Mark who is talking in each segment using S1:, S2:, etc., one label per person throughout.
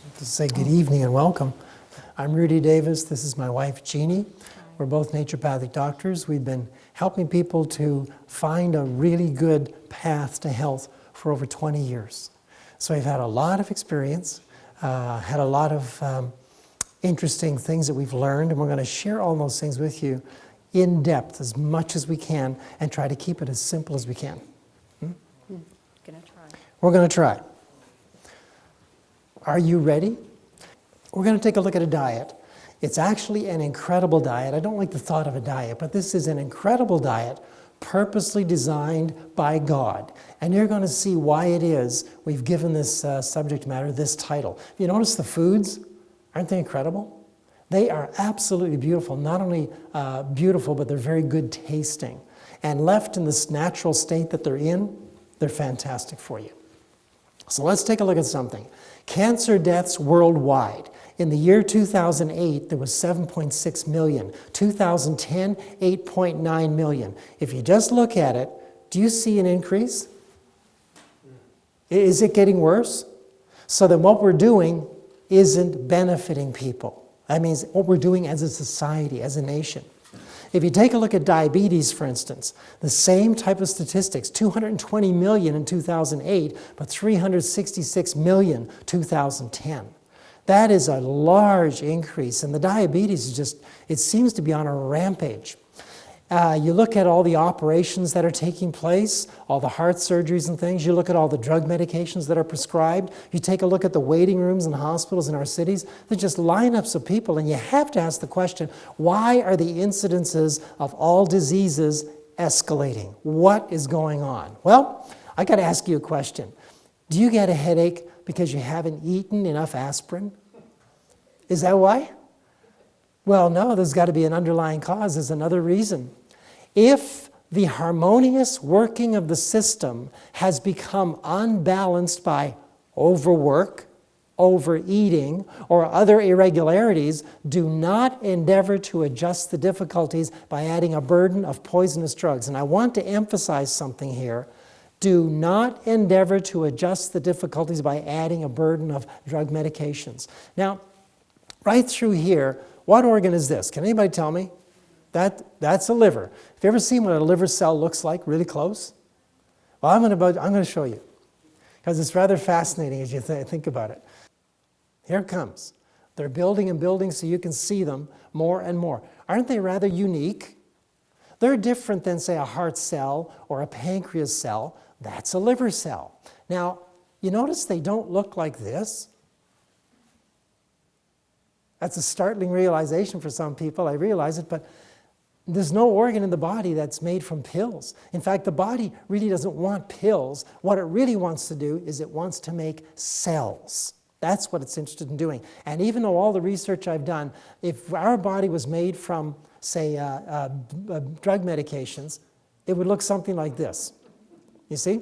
S1: To say good evening and welcome. I'm Rudy Davis. This is my wife, Jeanie. We're both naturopathic doctors. We've been helping people to find a really good path to health for over 20 years. So we've had a lot of experience, had a lot of interesting things that we've learned, and we're going to share all those things with you in depth as much as we can and try to keep it as simple as we can.
S2: Gonna try.
S1: We're going to try. Are you ready? We're going to take a look at a diet. It's actually an incredible diet. I don't like the thought of a diet, but this is an incredible diet purposely designed by God. And you're going to see why it is we've given this subject matter this title. You notice the foods? Aren't they incredible? They are absolutely beautiful. Not only beautiful, but they're very good tasting. And left in this natural state that they're in, they're fantastic for you. So let's take a look at something. Cancer deaths worldwide. In the year 2008, there was 7.6 million. 2010, 8.9 million. If you just look at it, do you see an increase? Is it getting worse? So then what we're doing isn't benefiting people. That means what we're doing as a society, as a nation. If you take a look at diabetes, for instance, the same type of statistics, 220 million in 2008, but 366 million 2010. That is a large increase, and the diabetes is just, it seems to be on a rampage. You look at all the operations that are taking place, all the heart surgeries and things. You look at all the drug medications that are prescribed. You take a look at the waiting rooms in the hospitals in our cities. They're just lineups of people, and you have to ask the question, why are the incidences of all diseases escalating? What is going on? Well, I got to ask you a question. Do you get a headache because you haven't eaten enough aspirin? Is that why? Well, no, there's got to be an underlying cause. There's another reason. If the harmonious working of the system has become unbalanced by overwork, overeating, or other irregularities, do not endeavor to adjust the difficulties by adding a burden of poisonous drugs. And I want to emphasize something here. Do not endeavor to adjust the difficulties by adding a burden of drug medications. Now, right through here, what organ is this? Can anybody tell me? That's a liver. Have you ever seen what a liver cell looks like really close? Well, I'm going to show you, because it's rather fascinating as you think about it. Here it comes. They're building and building so you can see them more and more. Aren't they rather unique? They're different than, say, a heart cell or a pancreas cell. That's a liver cell. Now, you notice they don't look like this. That's a startling realization for some people. I realize it, but there's no organ in the body that's made from pills. In fact, the body really doesn't want pills. What it really wants to do is it wants to make cells. That's what it's interested in doing. And even though all the research I've done, if our body was made from, say, drug medications, it would look something like this. You see?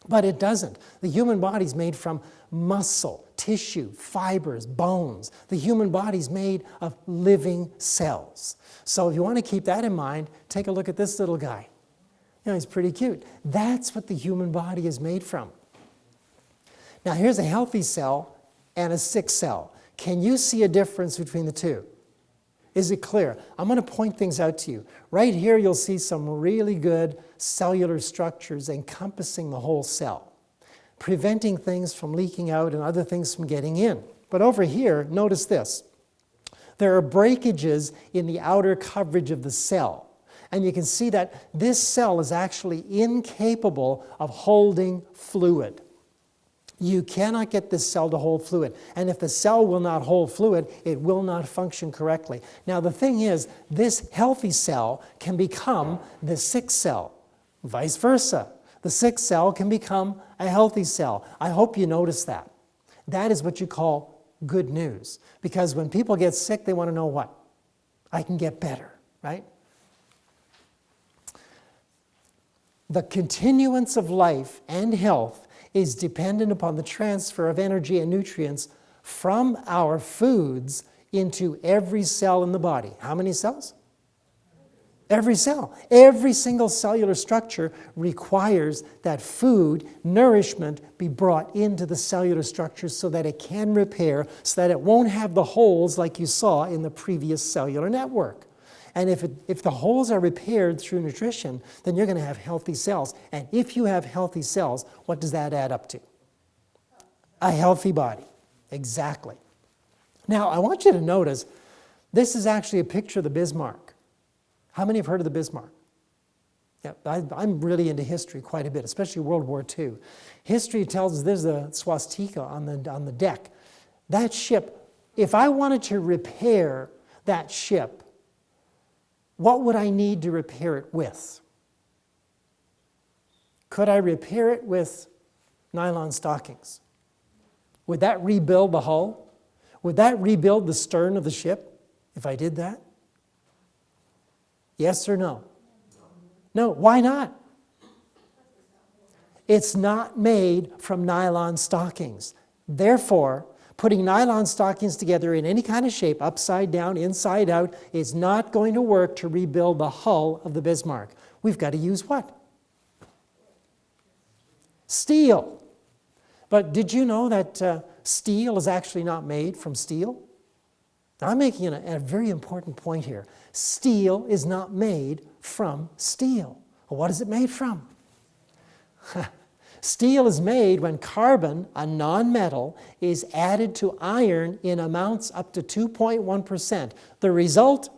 S1: But it doesn't. The human body's made from muscle, tissue, fibers, bones. The human body's made of living cells. So if you want to keep that in mind, take a look at this little guy. You know, he's pretty cute. That's what the human body is made from. Now here's a healthy cell and a sick cell. Can you see a difference between the two? Is it clear? I'm going to point things out to you. Right here you'll see some really good cellular structures encompassing the whole cell, preventing things from leaking out and other things from getting in. But over here, notice this. There are breakages in the outer coverage of the cell. And you can see that this cell is actually incapable of holding fluid. You cannot get this cell to hold fluid. And if the cell will not hold fluid, it will not function correctly. Now the thing is, this healthy cell can become the sick cell, vice versa. The sick cell can become a healthy cell. I hope you notice that. That is what you call good news. Because when people get sick, they want to know what? I can get better, right? The continuance of life and health is dependent upon the transfer of energy and nutrients from our foods into every cell in the body. How many cells? Every cell, every single cellular structure requires that food, nourishment, be brought into the cellular structure so that it can repair, so that it won't have the holes like you saw in the previous cellular network. And if the holes are repaired through nutrition, then you're going to have healthy cells. And if you have healthy cells, what does that add up to? A healthy body. Exactly. Now, I want you to notice, this is actually a picture of the Bismarck. How many have heard of the Bismarck? Yeah, I'm really into history quite a bit, especially World War II. History tells us there's a swastika on the deck. That ship, if I wanted to repair that ship, what would I need to repair it with? Could I repair it with nylon stockings? Would that rebuild the hull? Would that rebuild the stern of the ship if I did that? Yes or no? No. Why not? It's not made from nylon stockings. Therefore, putting nylon stockings together in any kind of shape, upside down, inside out, is not going to work to rebuild the hull of the Bismarck. We've got to use what? Steel. But did you know that steel is actually not made from steel? Now, I'm making a very important point here. Steel is not made from steel. Well, what is it made from? Steel is made when carbon, a nonmetal, is added to iron in amounts up to 2.1%. The result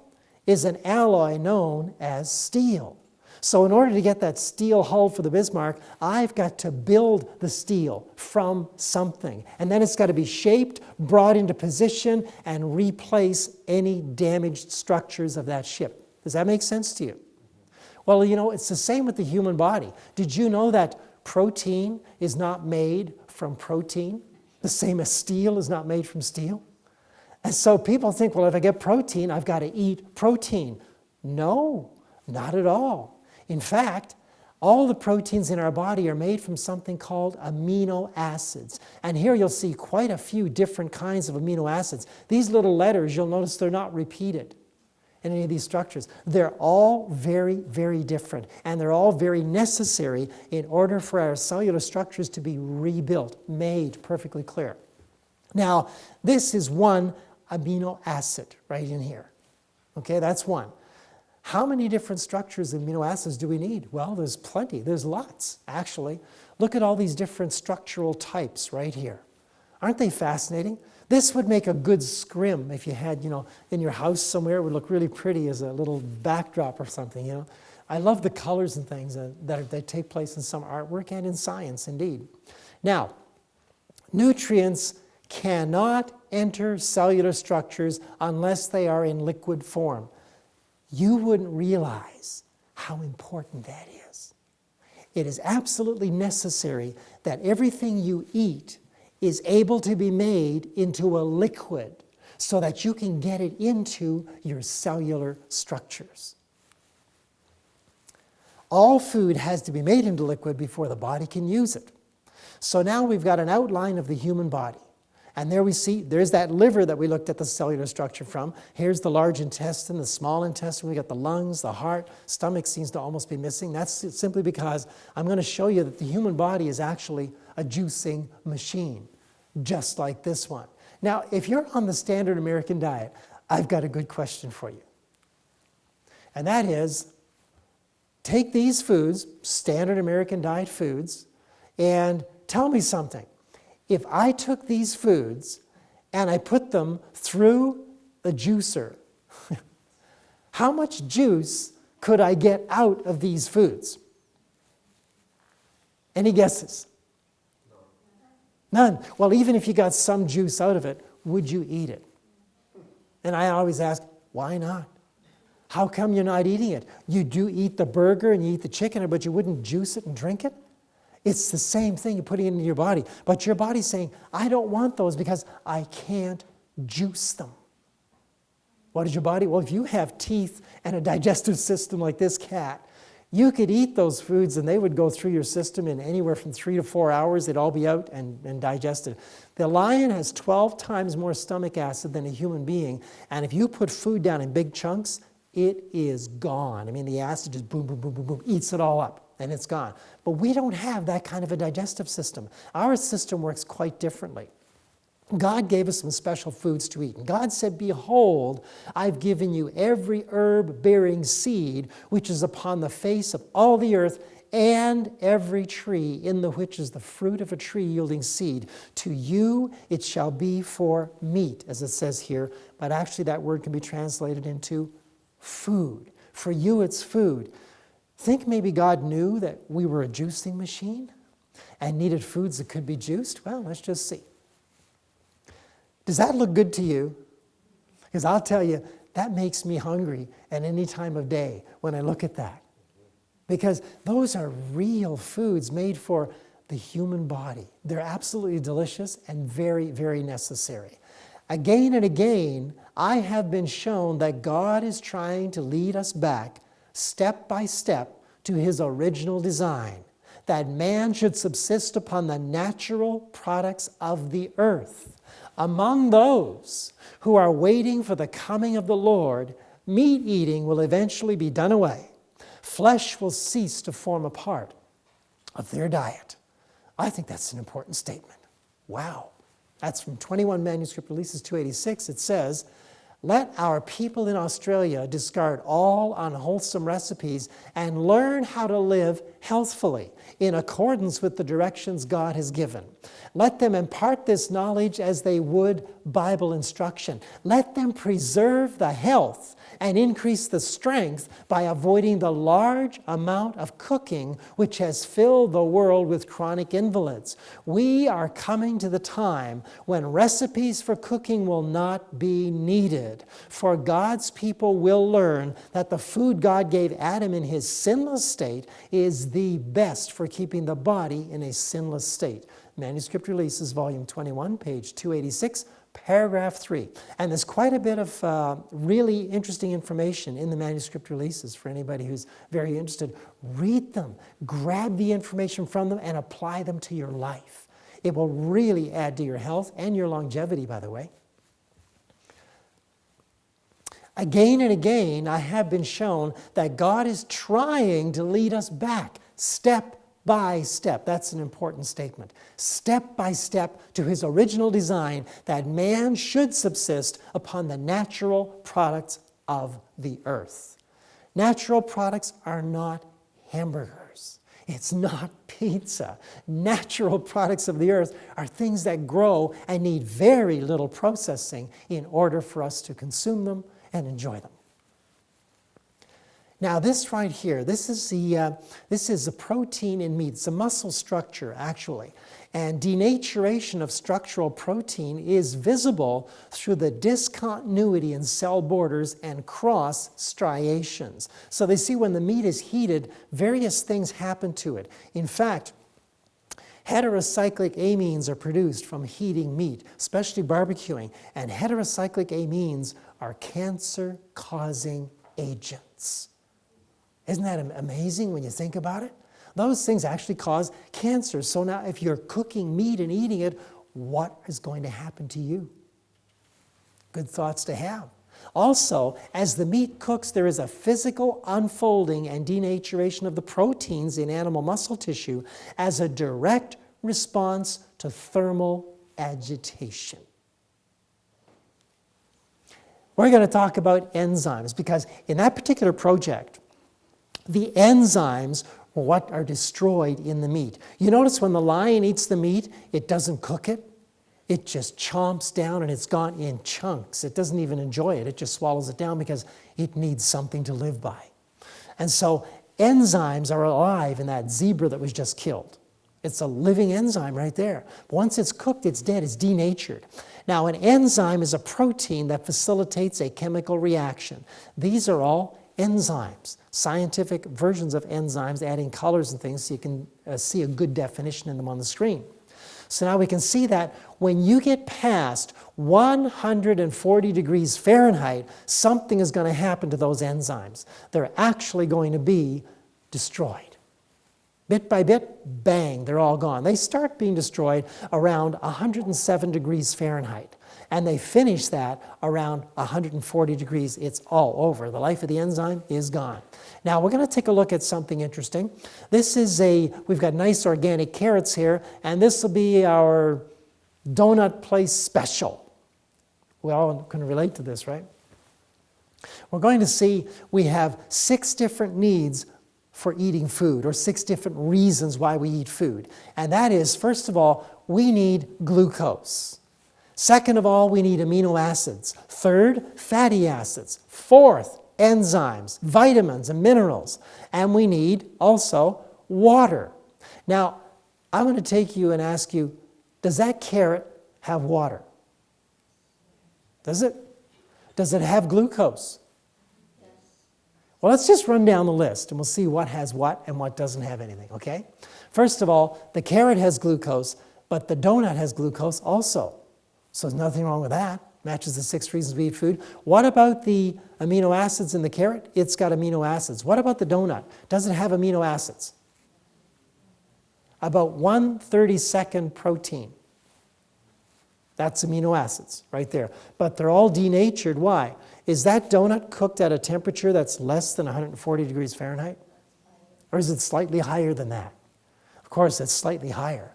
S1: is an alloy known as steel. So in order to get that steel hull for the Bismarck, I've got to build the steel from something. And then it's got to be shaped, brought into position, and replace any damaged structures of that ship. Does that make sense to you? Well, you know, it's the same with the human body. Did you know that protein is not made from protein? The same as steel is not made from steel? And so people think, well, if I get protein, I've got to eat protein. No, not at all. In fact, all the proteins in our body are made from something called amino acids. And here you'll see quite a few different kinds of amino acids. These little letters, you'll notice they're not repeated in any of these structures. They're all very, very different. And they're all very necessary in order for our cellular structures to be rebuilt, made perfectly clear. Now, this is one amino acid right in here. Okay, that's one. How many different structures of amino acids do we need? Well, there's plenty. There's lots, actually. Look at all these different structural types right here. Aren't they fascinating? This would make a good scrim if you had, in your house somewhere. It would look really pretty as a little backdrop or something, I love the colors and things that take place in some artwork and in science, indeed. Now, nutrients cannot enter cellular structures unless they are in liquid form. You wouldn't realize how important that is. It is absolutely necessary that everything you eat is able to be made into a liquid so that you can get it into your cellular structures. All food has to be made into liquid before the body can use it. So now we've got an outline of the human body. And there we see, there's that liver that we looked at the cellular structure from. Here's the large intestine, the small intestine. We got the lungs, the heart. Stomach seems to almost be missing. That's simply because I'm going to show you that the human body is actually a juicing machine, just like this one. Now, if you're on the standard American diet, I've got a good question for you. And that is, take these foods, standard American diet foods, and tell me something. If I took these foods and I put them through the juicer, how much juice could I get out of these foods? Any guesses? None. Well, even if you got some juice out of it, would you eat it? And I always ask, why not? How come you're not eating it? You do eat the burger and you eat the chicken, but you wouldn't juice it and drink it? It's the same thing you're putting into your body. But your body's saying, I don't want those because I can't juice them. What is your body? Well, if you have teeth and a digestive system like this cat, you could eat those foods and they would go through your system in anywhere from 3 to 4 hours. They'd all be out and digested. The lion has 12 times more stomach acid than a human being. And if you put food down in big chunks, it is gone. I mean, the acid just boom, boom, boom, boom, boom, eats it all up, and it's gone. But we don't have that kind of a digestive system. Our system works quite differently. God gave us some special foods to eat. And God said, behold, I've given you every herb bearing seed which is upon the face of all the earth, and every tree in the which is the fruit of a tree yielding seed. To you it shall be for meat, as it says here, but actually that word can be translated into food. For you it's food. Think maybe God knew that we were a juicing machine and needed foods that could be juiced? Well, let's just see. Does that look good to you? Because I'll tell you, that makes me hungry at any time of day when I look at that. Because those are real foods made for the human body. They're absolutely delicious and very, very necessary. Again and again, I have been shown that God is trying to lead us back, step by step, to his original design, that man should subsist upon the natural products of the earth. Among those who are waiting for the coming of the Lord, meat eating will eventually be done away. Flesh will cease to form a part of their diet. I think that's an important statement. Wow. That's from 21 Manuscript Releases 286. It says, let our people in Australia discard all unwholesome recipes and learn how to live healthfully in accordance with the directions God has given. Let them impart this knowledge as they would Bible instruction. Let them preserve the health and increase the strength by avoiding the large amount of cooking which has filled the world with chronic invalids. We are coming to the time when recipes for cooking will not be needed, for God's people will learn that the food God gave Adam in his sinless state is the best for keeping the body in a sinless state. Manuscript Releases, Volume 21, page 286, paragraph 3. And there's quite a bit of really interesting information in the Manuscript Releases for anybody who's very interested. Read them, grab the information from them, and apply them to your life. It will really add to your health and your longevity, by the way. Again and again, I have been shown that God is trying to lead us back, step by step. That's an important statement. Step by step to his original design that man should subsist upon the natural products of the earth. Natural products are not hamburgers. It's not pizza. Natural products of the earth are things that grow and need very little processing in order for us to consume them and enjoy them. Now this right here, this is a protein in meat. It's a muscle structure, actually. And denaturation of structural protein is visible through the discontinuity in cell borders and cross striations. So they see when the meat is heated, various things happen to it. In fact, heterocyclic amines are produced from heating meat, especially barbecuing. And heterocyclic amines are cancer-causing agents. Isn't that amazing when you think about it? Those things actually cause cancer. So now if you're cooking meat and eating it, what is going to happen to you? Good thoughts to have. Also, as the meat cooks, there is a physical unfolding and denaturation of the proteins in animal muscle tissue as a direct response to thermal agitation. We're going to talk about enzymes because in that particular project, the enzymes are what are destroyed in the meat. You notice when the lion eats the meat, it doesn't cook it. It just chomps down and it's gone in chunks. It doesn't even enjoy it. It just swallows it down because it needs something to live by. And so enzymes are alive in that zebra that was just killed. It's a living enzyme right there. But once it's cooked, it's dead. It's denatured. Now, an enzyme is a protein that facilitates a chemical reaction. These are all enzymes, scientific versions of enzymes, adding colors and things so you can see a good definition in them on the screen. So now we can see that when you get past 140 degrees Fahrenheit, something is going to happen to those enzymes. They're actually going to be destroyed. Bit by bit, bang, they're all gone. They start being destroyed around 107 degrees Fahrenheit. And they finish that around 140 degrees. It's all over. The life of the enzyme is gone. Now we're going to take a look at something interesting. This is we've got nice organic carrots here, and this will be our donut place special. We all can relate to this, right? We're going to see we have 6 different needs for eating food, or 6 different reasons why we eat food. And that is, first of all, we need glucose. Second of all, we need amino acids. Third, fatty acids. Fourth, enzymes, vitamins, and minerals. And we need also water. Now, I'm going to take you and ask you, does that carrot have water? Does it? Does it have glucose? Yes. Well, let's just run down the list and we'll see what has what and what doesn't have anything, okay? First of all, the carrot has glucose, but the donut has glucose also. So there's nothing wrong with that. Matches the 6 reasons we eat food. What about the amino acids in the carrot? It's got amino acids. What about the donut? Does it have amino acids? About 1/32nd protein. That's amino acids right there. But they're all denatured. Why? Is that donut cooked at a temperature that's less than 140 degrees Fahrenheit? Or is it slightly higher than that? Of course, it's slightly higher.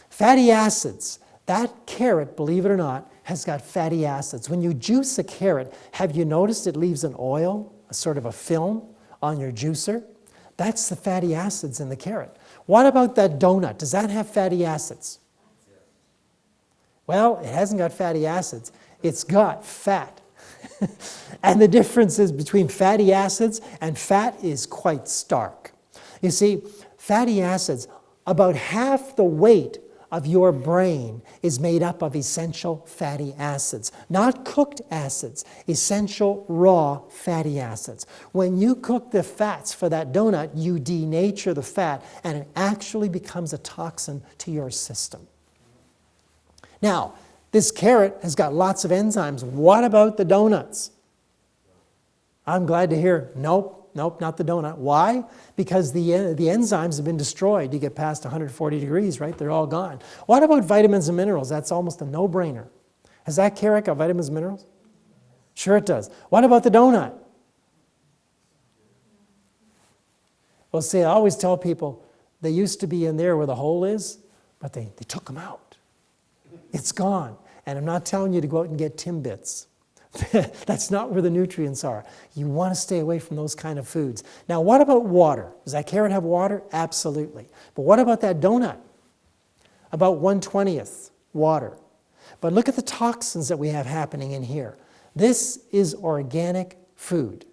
S1: Fatty acids. That carrot, believe it or not, has got fatty acids. When you juice a carrot, have you noticed it leaves an oil, a sort of a film on your juicer? That's the fatty acids in the carrot. What about that donut? Does that have fatty acids? Well, it hasn't got fatty acids. It's got fat. And the differences between fatty acids and fat is quite stark. You see, fatty acids, about half the weight of your brain is made up of essential fatty acids. Not cooked acids, essential raw fatty acids. When you cook the fats for that donut, you denature the fat and it actually becomes a toxin to your system. Now, this carrot has got lots of enzymes. What about the donuts? I'm glad to hear, nope, not the donut. Why? Because the enzymes have been destroyed. You get past 140 degrees, right? They're all gone. What about vitamins and minerals? That's almost a no-brainer. Has that carrot got vitamins and minerals? Sure it does. What about the donut? Well, see, I always tell people, they used to be in there where the hole is, but they took them out. It's gone. And I'm not telling you to go out and get Timbits. That's not where the nutrients are. You want to stay away from those kind of foods. Now, what about water? Does that carrot have water? Absolutely. But what about that donut? About 1/20th water. But look at the toxins that we have happening in here. This is organic food.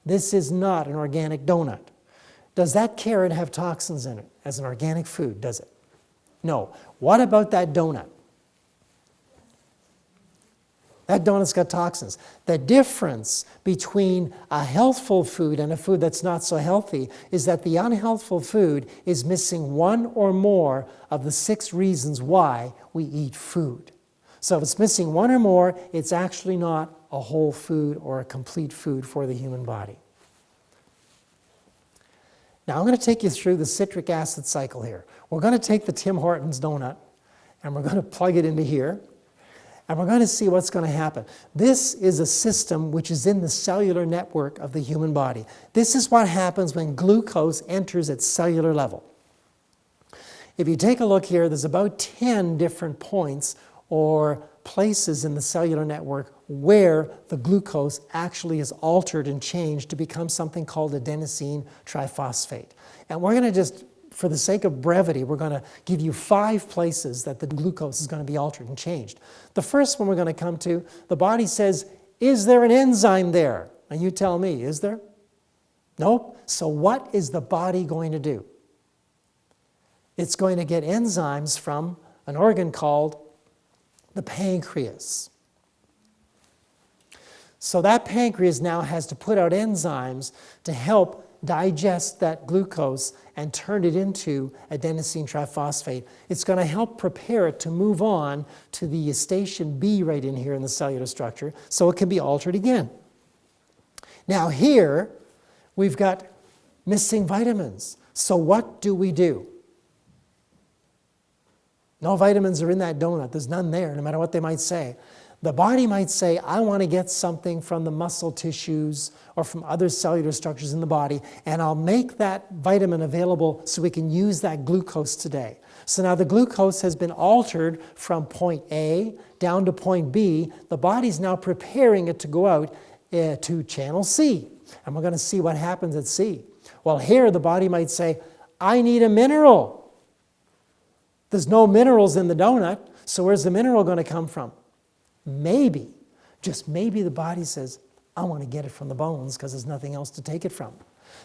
S1: This is not an organic donut. Does that carrot have toxins in it as an organic food? Does it? No. What about that donut? That donut's got toxins. The difference between a healthful food and a food that's not so healthy is that the unhealthful food is missing 1 or more of the 6 reasons why we eat food. So if it's missing 1 or more, it's actually not a whole food or a complete food for the human body. Now I'm going to take you through the citric acid cycle here. We're going to take the Tim Hortons donut and we're going to plug it into here. And we're going to see what's going to happen. This is a system which is in the cellular network of the human body. This is what happens when glucose enters at cellular level. If you take a look here, there's about 10 different points or places in the cellular network where the glucose actually is altered and changed to become something called adenosine triphosphate. And we're going to just, for the sake of brevity, we're going to give you 5 places that the glucose is going to be altered and changed. The first one we're going to come to, the body says, is there an enzyme there? And you tell me, is there? Nope. So what is the body going to do? It's going to get enzymes from an organ called the pancreas. So that pancreas now has to put out enzymes to help digest that glucose and turn it into adenosine triphosphate. It's going to help prepare it to move on to the station B right in here in the cellular structure so it can be altered again. Now here we've got missing vitamins. So what do we do? No vitamins are in that donut. There's none there, no matter what they might say. The body might say, I want to get something from the muscle tissues or from other cellular structures in the body, and I'll make that vitamin available so we can use that glucose today. So now the glucose has been altered from point A down to point B. The body's now preparing it to go out to channel C. And we're going to see what happens at C. Well, here the body might say, I need a mineral. There's no minerals in the donut, so where's the mineral going to come from? Maybe, just maybe the body says, I want to get it from the bones because there's nothing else to take it from.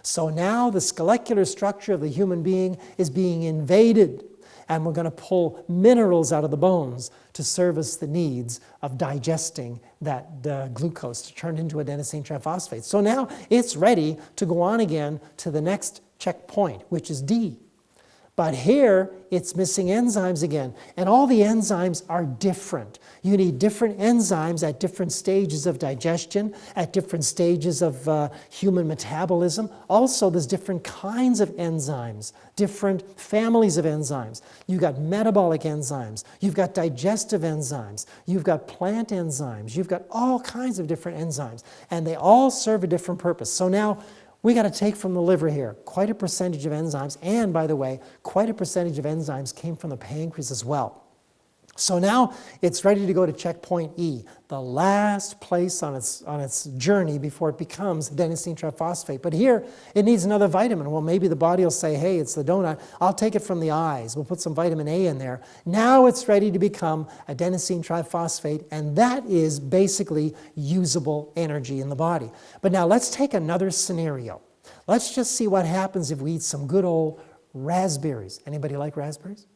S1: So now the skeletal structure of the human being is being invaded, and we're going to pull minerals out of the bones to service the needs of digesting that glucose to turn into adenosine triphosphate. So now it's ready to go on again to the next checkpoint, which is D. But here, it's missing enzymes again. And all the enzymes are different. You need different enzymes at different stages of digestion, at different stages of human metabolism. Also, there's different kinds of enzymes, different families of enzymes. You've got metabolic enzymes. You've got digestive enzymes. You've got plant enzymes. You've got all kinds of different enzymes. And they all serve a different purpose. So now, we got to take from the liver here quite a percentage of enzymes, and by the way, quite a percentage of enzymes came from the pancreas as well. So now it's ready to go to checkpoint E, the last place on its journey before it becomes adenosine triphosphate. But here, it needs another vitamin. Well, maybe the body will say, hey, it's the donut. I'll take it from the eyes. We'll put some vitamin A in there. Now it's ready to become adenosine triphosphate, and that is basically usable energy in the body. But now let's take another scenario. Let's just see what happens if we eat some good old raspberries. Anybody like raspberries?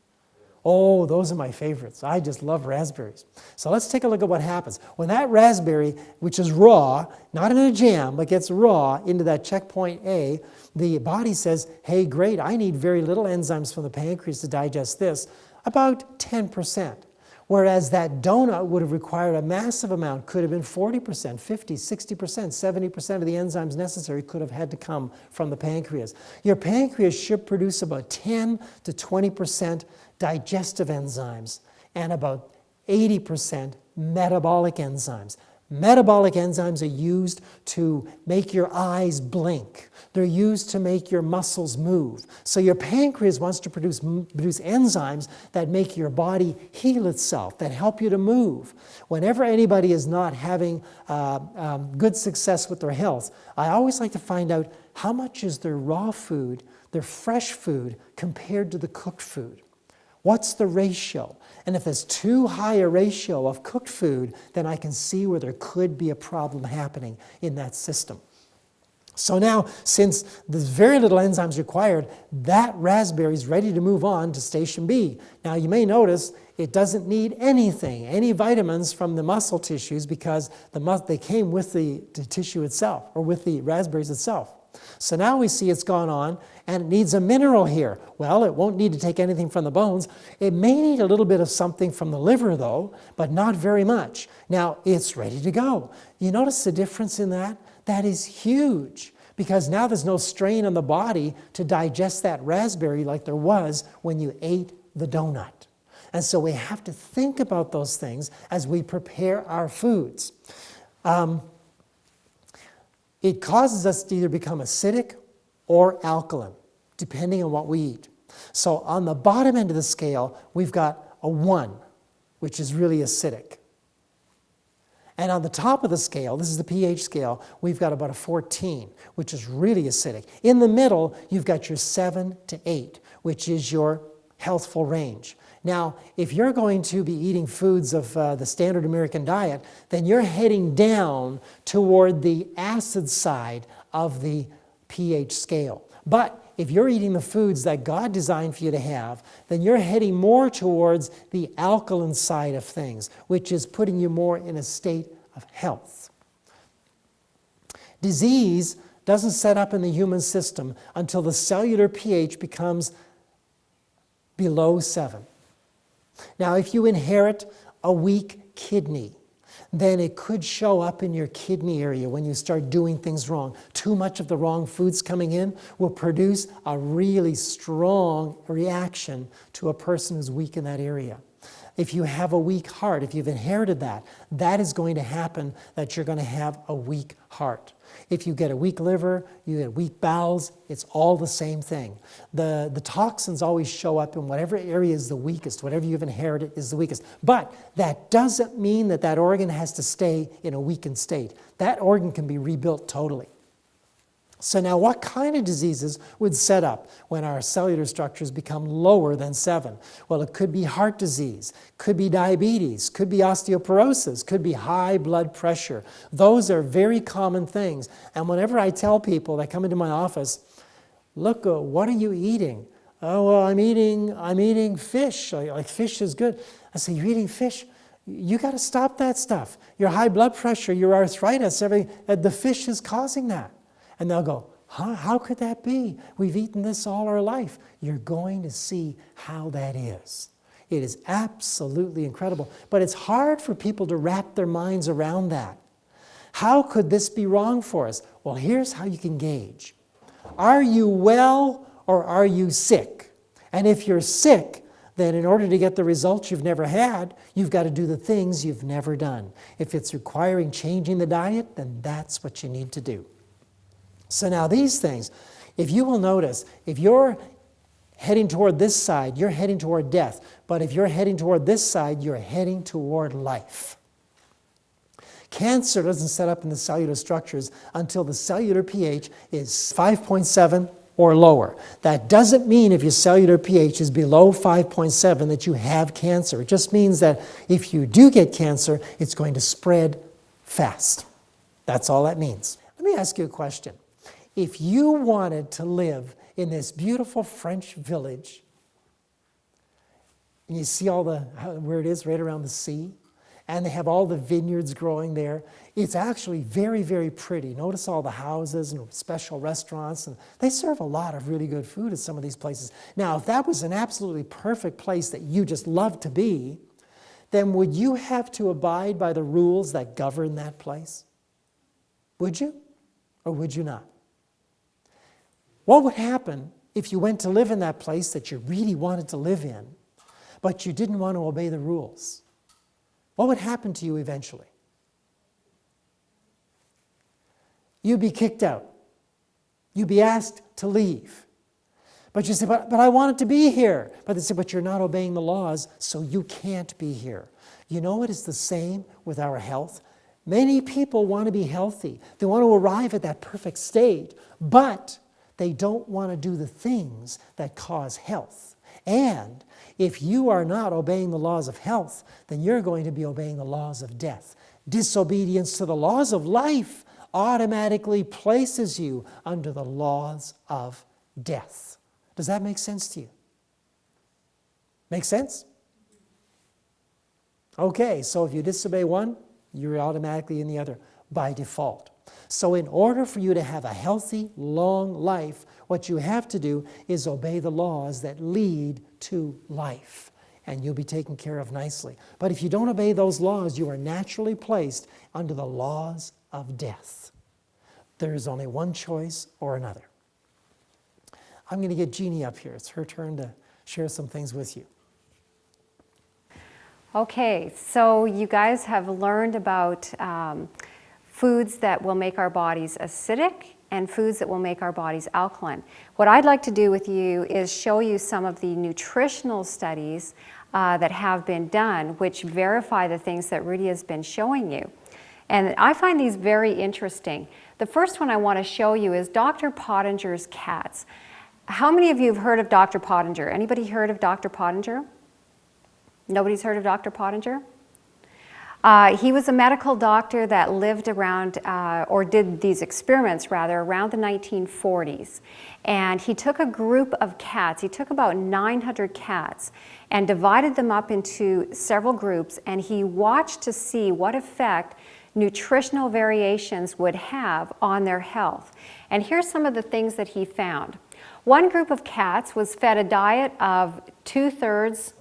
S1: Oh, those are my favorites. I just love raspberries. So let's take a look at what happens. When that raspberry, which is raw, not in a jam, but gets raw into that checkpoint A, the body says, hey, great, I need very little enzymes from the pancreas to digest this, about 10%. Whereas that donut would have required a massive amount, could have been 40%, 50, 60%, 70% of the enzymes necessary could have had to come from the pancreas. Your pancreas should produce about 10 to 20% digestive enzymes and about 80% metabolic enzymes. Metabolic enzymes are used to make your eyes blink. They're used to make your muscles move. So your pancreas wants to produce enzymes that make your body heal itself, that help you to move. Whenever anybody is not having good success with their health, I always like to find out how much is their raw food, their fresh food, compared to the cooked food. What's the ratio? And if there's too high a ratio of cooked food, then I can see where there could be a problem happening in that system. So now, since there's very little enzymes required, that raspberry is ready to move on to station B. Now you may notice it doesn't need anything, any vitamins from the muscle tissues, because they came with the tissue itself, or with the raspberries itself. So now we see it's gone on, and it needs a mineral here. Well, it won't need to take anything from the bones. It may need a little bit of something from the liver, though, but not very much. Now, it's ready to go. You notice the difference in that? That is huge, because now there's no strain on the body to digest that raspberry like there was when you ate the donut. And so we have to think about those things as we prepare our foods. It causes us to either become acidic or alkaline, depending on what we eat. So on the bottom end of the scale, we've got a 1, which is really acidic. And on the top of the scale, this is the pH scale, we've got about a 14, which is really acidic. In the middle, you've got your 7 to 8, which is your healthful range. Now, if you're going to be eating foods of the standard American diet, then you're heading down toward the acid side of the pH scale. But if you're eating the foods that God designed for you to have, then you're heading more towards the alkaline side of things, which is putting you more in a state of health. Disease doesn't set up in the human system until the cellular pH becomes below 7. Now, if you inherit a weak kidney, then it could show up in your kidney area when you start doing things wrong. Too much of the wrong foods coming in will produce a really strong reaction to a person who's weak in that area. If you have a weak heart, if you've inherited that, that is going to happen, that you're going to have a weak heart. If you get a weak liver, you get weak bowels, it's all the same thing. The toxins always show up in whatever area is the weakest, whatever you've inherited is the weakest. But that doesn't mean that that organ has to stay in a weakened state. That organ can be rebuilt totally. So now what kind of diseases would set up when our cellular structures become lower than 7? Well, it could be heart disease, could be diabetes, could be osteoporosis, could be high blood pressure. Those are very common things. And whenever I tell people that come into my office, look, what are you eating? Oh, well, I'm eating fish. Like fish is good. I say, you're eating fish? You got to stop that stuff. Your high blood pressure, your arthritis, everything, the fish is causing that. And they'll go, huh, how could that be? We've eaten this all our life. You're going to see how that is. It is absolutely incredible. But it's hard for people to wrap their minds around that. How could this be wrong for us? Well, here's how you can gauge. Are you well or are you sick? And if you're sick, then in order to get the results you've never had, you've got to do the things you've never done. If it's requiring changing the diet, then that's what you need to do. So now these things, if you will notice, if you're heading toward this side, you're heading toward death. But if you're heading toward this side, you're heading toward life. Cancer doesn't set up in the cellular structures until the cellular pH is 5.7 or lower. That doesn't mean if your cellular pH is below 5.7 that you have cancer. It just means that if you do get cancer, it's going to spread fast. That's all that means. Let me ask you a question. If you wanted to live in this beautiful French village, and you see all where it is right around the sea, and they have all the vineyards growing there, it's actually very, very pretty. Notice all the houses and special restaurants, and they serve a lot of really good food at some of these places. Now, if that was an absolutely perfect place that you just love to be, then would you have to abide by the rules that govern that place? Would you? Or would you not? What would happen if you went to live in that place that you really wanted to live in, but you didn't want to obey the rules? What would happen to you eventually? You'd be kicked out. You'd be asked to leave. But you say, but I wanted to be here. But they say, but you're not obeying the laws, so you can't be here. You know it is the same with our health. Many people want to be healthy. They want to arrive at that perfect state, but they don't want to do the things that cause health. And if you are not obeying the laws of health, then you're going to be obeying the laws of death. Disobedience to the laws of life automatically places you under the laws of death. Does that make sense to you? Make sense? Okay, so if you disobey one, you're automatically in the other by default. So in order for you to have a healthy, long life, what you have to do is obey the laws that lead to life, and you'll be taken care of nicely. But if you don't obey those laws, you are naturally placed under the laws of death. There is only one choice or another. I'm going to get Jeanie up here. It's her turn to share some things with you.
S2: Okay, so you guys have learned about foods that will make our bodies acidic and foods that will make our bodies alkaline. What I'd like to do with you is show you some of the nutritional studies that have been done which verify the things that Rudy has been showing you. And I find these very interesting. The first one I want to show you is Dr. Pottinger's cats. How many of you have heard of Dr. Pottinger? Anybody heard of Dr. Pottinger? Nobody's heard of Dr. Pottinger? He was a medical doctor that lived around, or did these experiments rather, around the 1940s. And he took a group of cats, he took about 900 cats, and divided them up into several groups, and he watched to see what effect nutritional variations would have on their health. And here's some of the things that he found. One group of cats was fed a diet of 2/3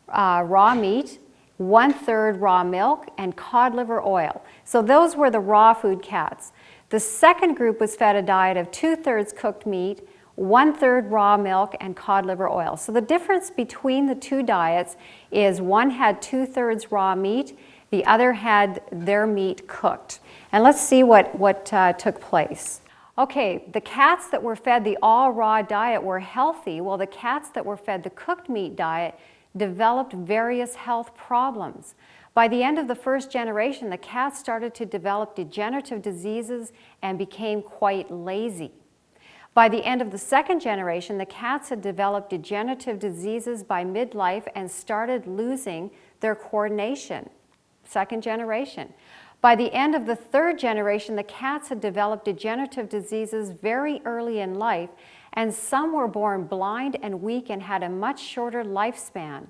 S2: raw meat 1/3 raw milk, and cod liver oil. So those were the raw food cats. The second group was fed a diet of 2/3 cooked meat, 1/3 raw milk, and cod liver oil. So the difference between the two diets is one had 2/3 raw meat, the other had their meat cooked. And let's see what took place. Okay, the cats that were fed the all raw diet were healthy, while the cats that were fed the cooked meat diet developed various health problems. By the end of the first generation, the cats started to develop degenerative diseases and became quite lazy. By the end of the second generation, the cats had developed degenerative diseases by midlife and started losing their coordination. Second generation. By the end of the third generation, the cats had developed degenerative diseases very early in life, and some were born blind and weak and had a much shorter lifespan.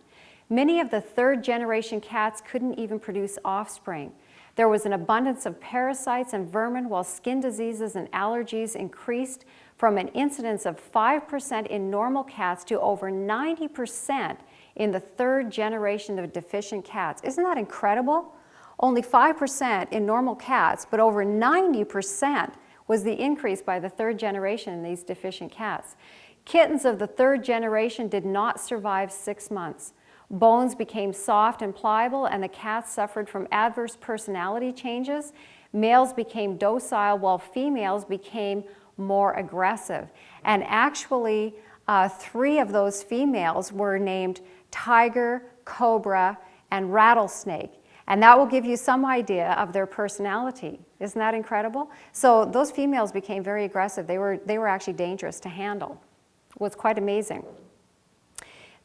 S2: Many of the third generation cats couldn't even produce offspring. There was an abundance of parasites and vermin, while skin diseases and allergies increased from an incidence of 5% in normal cats to over 90% in the third generation of deficient cats. Isn't that incredible? Only 5% in normal cats, but over 90% was the increase by the third generation in these deficient cats. Kittens of the third generation did not survive 6 months. Bones became soft and pliable, and the cats suffered from adverse personality changes. Males became docile, while females became more aggressive. And actually, 3 of those females were named tiger, cobra, and rattlesnake. And that will give you some idea of their personality. Isn't that incredible? So those females became very aggressive. They were actually dangerous to handle. It was quite amazing.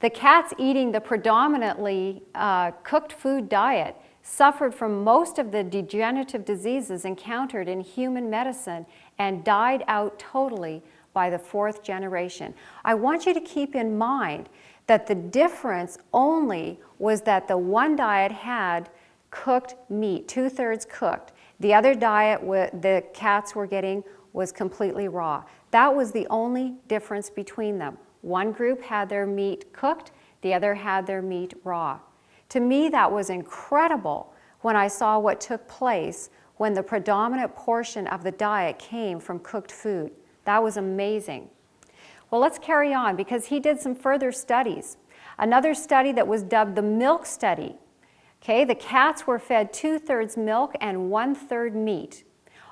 S2: The cats eating the predominantly cooked food diet suffered from most of the degenerative diseases encountered in human medicine and died out totally by the 4th generation. I want you to keep in mind that the difference only was that the one diet had cooked meat, 2/3 cooked. The other diet the cats were getting was completely raw. That was the only difference between them. One group had their meat cooked, the other had their meat raw. To me, that was incredible when I saw what took place when the predominant portion of the diet came from cooked food. That was amazing. Well, let's carry on, because he did some further studies. Another study that was dubbed the milk study. Okay, the cats were fed 2/3 milk and 1/3 meat.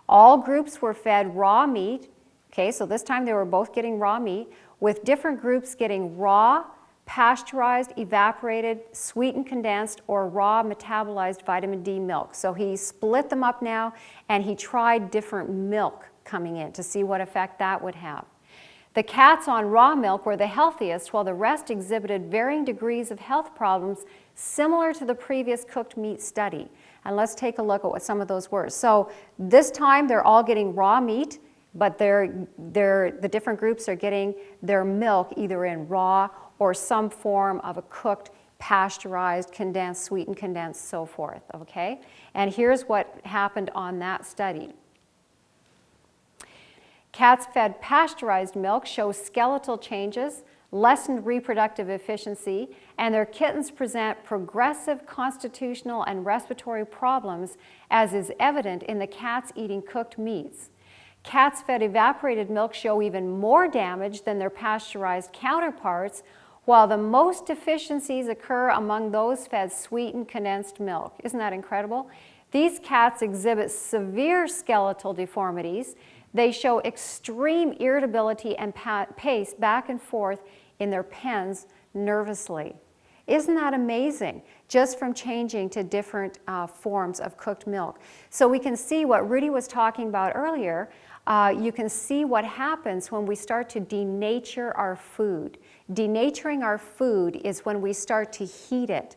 S2: All groups were fed raw meat. Okay, so this time they were both getting raw meat, with different groups getting raw, pasteurized, evaporated, sweetened, condensed, or raw metabolized vitamin D milk. So he split them up now, and he tried different milk coming in to see what effect that would have. The cats on raw milk were the healthiest, while the rest exhibited varying degrees of health problems similar to the previous cooked meat study. And let's take a look at what some of those were. So this time they're all getting raw meat, but the different groups are getting their milk either in raw or some form of a cooked, pasteurized, condensed, sweetened, condensed, so forth, okay? And here's what happened on that study. Cats fed pasteurized milk show skeletal changes, lessened reproductive efficiency, and their kittens present progressive constitutional and respiratory problems, as is evident in the cats eating cooked meats. Cats fed evaporated milk show even more damage than their pasteurized counterparts, while the most deficiencies occur among those fed sweetened condensed milk. Isn't that incredible? These cats exhibit severe skeletal deformities. They show extreme irritability and pace back and forth in their pens nervously. Isn't that amazing? Just from changing to different forms of cooked milk. So we can see what Rudy was talking about earlier. You can see what happens when we start to denature our food. Denaturing our food is when we start to heat it.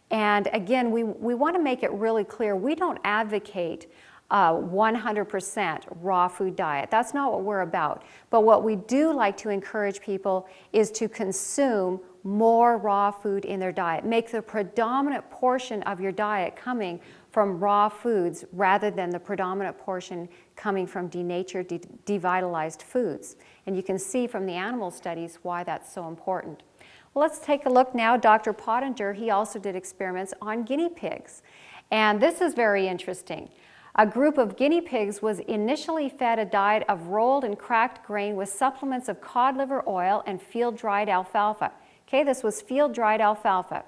S2: And again, we want to make it really clear, we don't advocate 100% raw food diet. That's not what we're about. But what we do like to encourage people is to consume more raw food in their diet. Make the predominant portion of your diet coming from raw foods rather than the predominant portion coming from denatured, devitalized foods. And you can see from the animal studies why that's so important. Let's take a look now. Dr. Pottinger, he also did experiments on guinea pigs. And this is very interesting. A group of guinea pigs was initially fed a diet of rolled and cracked grain with supplements of cod liver oil and field-dried alfalfa. Okay, this was field-dried alfalfa.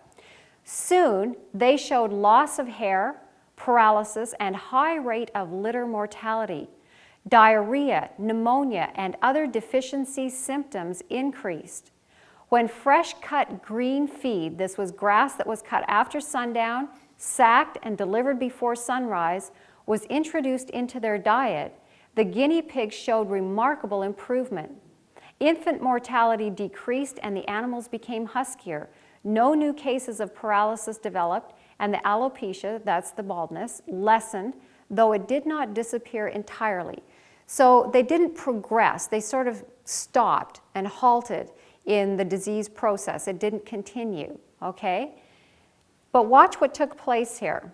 S2: Soon, they showed loss of hair, paralysis, and high rate of litter mortality. Diarrhea, pneumonia, and other deficiency symptoms increased. When fresh-cut green feed, this was grass that was cut after sundown, sacked, and delivered before sunrise, was introduced into their diet, the guinea pigs showed remarkable improvement. Infant mortality decreased and the animals became huskier. No new cases of paralysis developed, and the alopecia, that's the baldness, lessened, though it did not disappear entirely. So they didn't progress. They sort of stopped and halted in the disease process. It didn't continue, okay? But watch what took place here.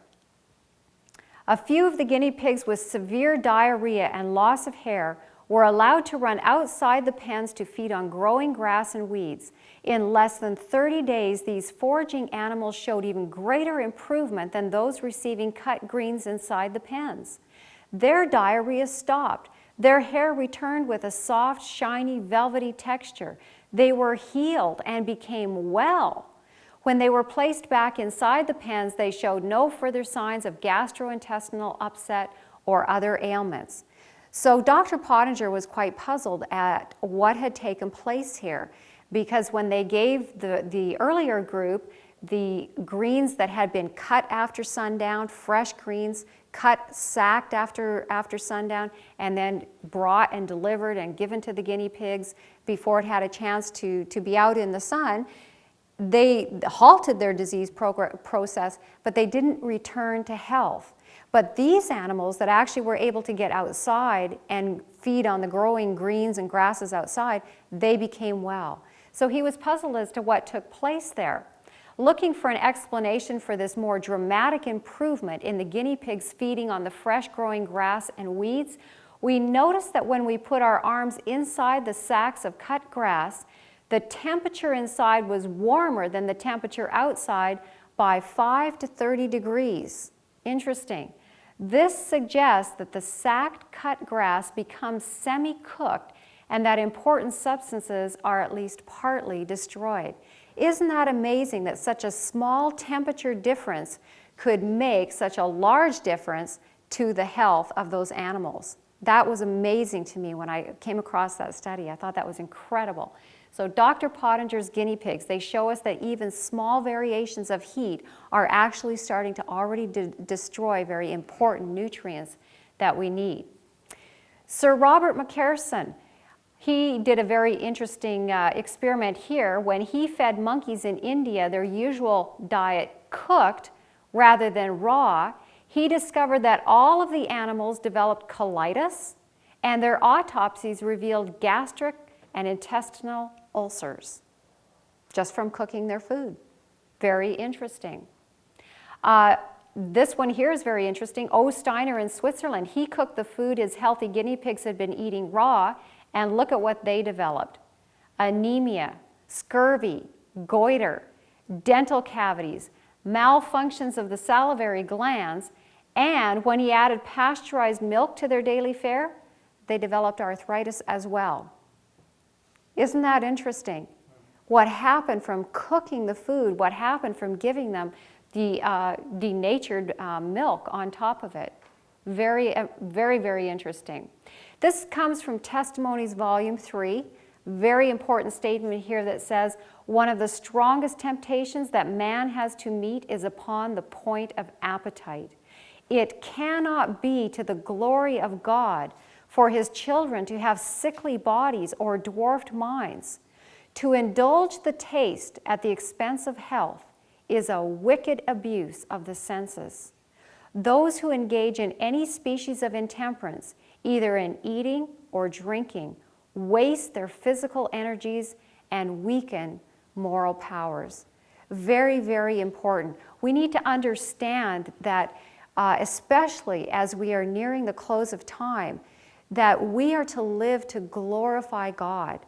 S2: A few of the guinea pigs with severe diarrhea and loss of hair were allowed to run outside the pens to feed on growing grass and weeds. In less than 30 days, these foraging animals showed even greater improvement than those receiving cut greens inside the pens. Their diarrhea stopped. Their hair returned with a soft, shiny, velvety texture. They were healed and became well. When they were placed back inside the pens, they showed no further signs of gastrointestinal upset or other ailments. So Dr. Pottinger was quite puzzled at what had taken place here, because when they gave the earlier group the greens that had been cut after sundown, fresh greens, cut, sacked after sundown, and then brought and delivered and given to the guinea pigs before it had a chance to be out in the sun, they halted their disease process, but they didn't return to health. But these animals that actually were able to get outside and feed on the growing greens and grasses outside, they became well. So he was puzzled as to what took place there. Looking for an explanation for this more dramatic improvement in the guinea pigs feeding on the fresh growing grass and weeds, we noticed that when we put our arms inside the sacks of cut grass, the temperature inside was warmer than the temperature outside by 5 to 30 degrees. Interesting. This suggests that the sacked cut grass becomes semi-cooked and that important substances are at least partly destroyed. Isn't that amazing that such a small temperature difference could make such a large difference to the health of those animals? That was amazing to me when I came across that study. I thought that was incredible. So Dr. Pottinger's guinea pigs, they show us that even small variations of heat are actually starting to already destroy very important nutrients that we need. Sir Robert McCarson, he did a very interesting experiment here. When he fed monkeys in India their usual diet cooked rather than raw, he discovered that all of the animals developed colitis, and their autopsies revealed gastric and intestinal ulcers just from cooking their food. Very interesting. This one here is very interesting. O. Steiner in Switzerland, he cooked the food his healthy guinea pigs had been eating raw, and look at what they developed. Anemia, scurvy, goiter, dental cavities, malfunctions of the salivary glands, and when he added pasteurized milk to their daily fare, they developed arthritis as well. Isn't that interesting? What happened from cooking the food, what happened from giving them the denatured milk on top of it. Very, very interesting. This comes from Testimonies, Volume 3. Very important statement here that says, one of the strongest temptations that man has to meet is upon the point of appetite. It cannot be to the glory of God for his children to have sickly bodies or dwarfed minds. To indulge the taste at the expense of health is a wicked abuse of the senses. Those who engage in any species of intemperance, either in eating or drinking, waste their physical energies and weaken moral powers. Very, very important. We need to understand that, especially as we are nearing the close of time, that we are to live to glorify God,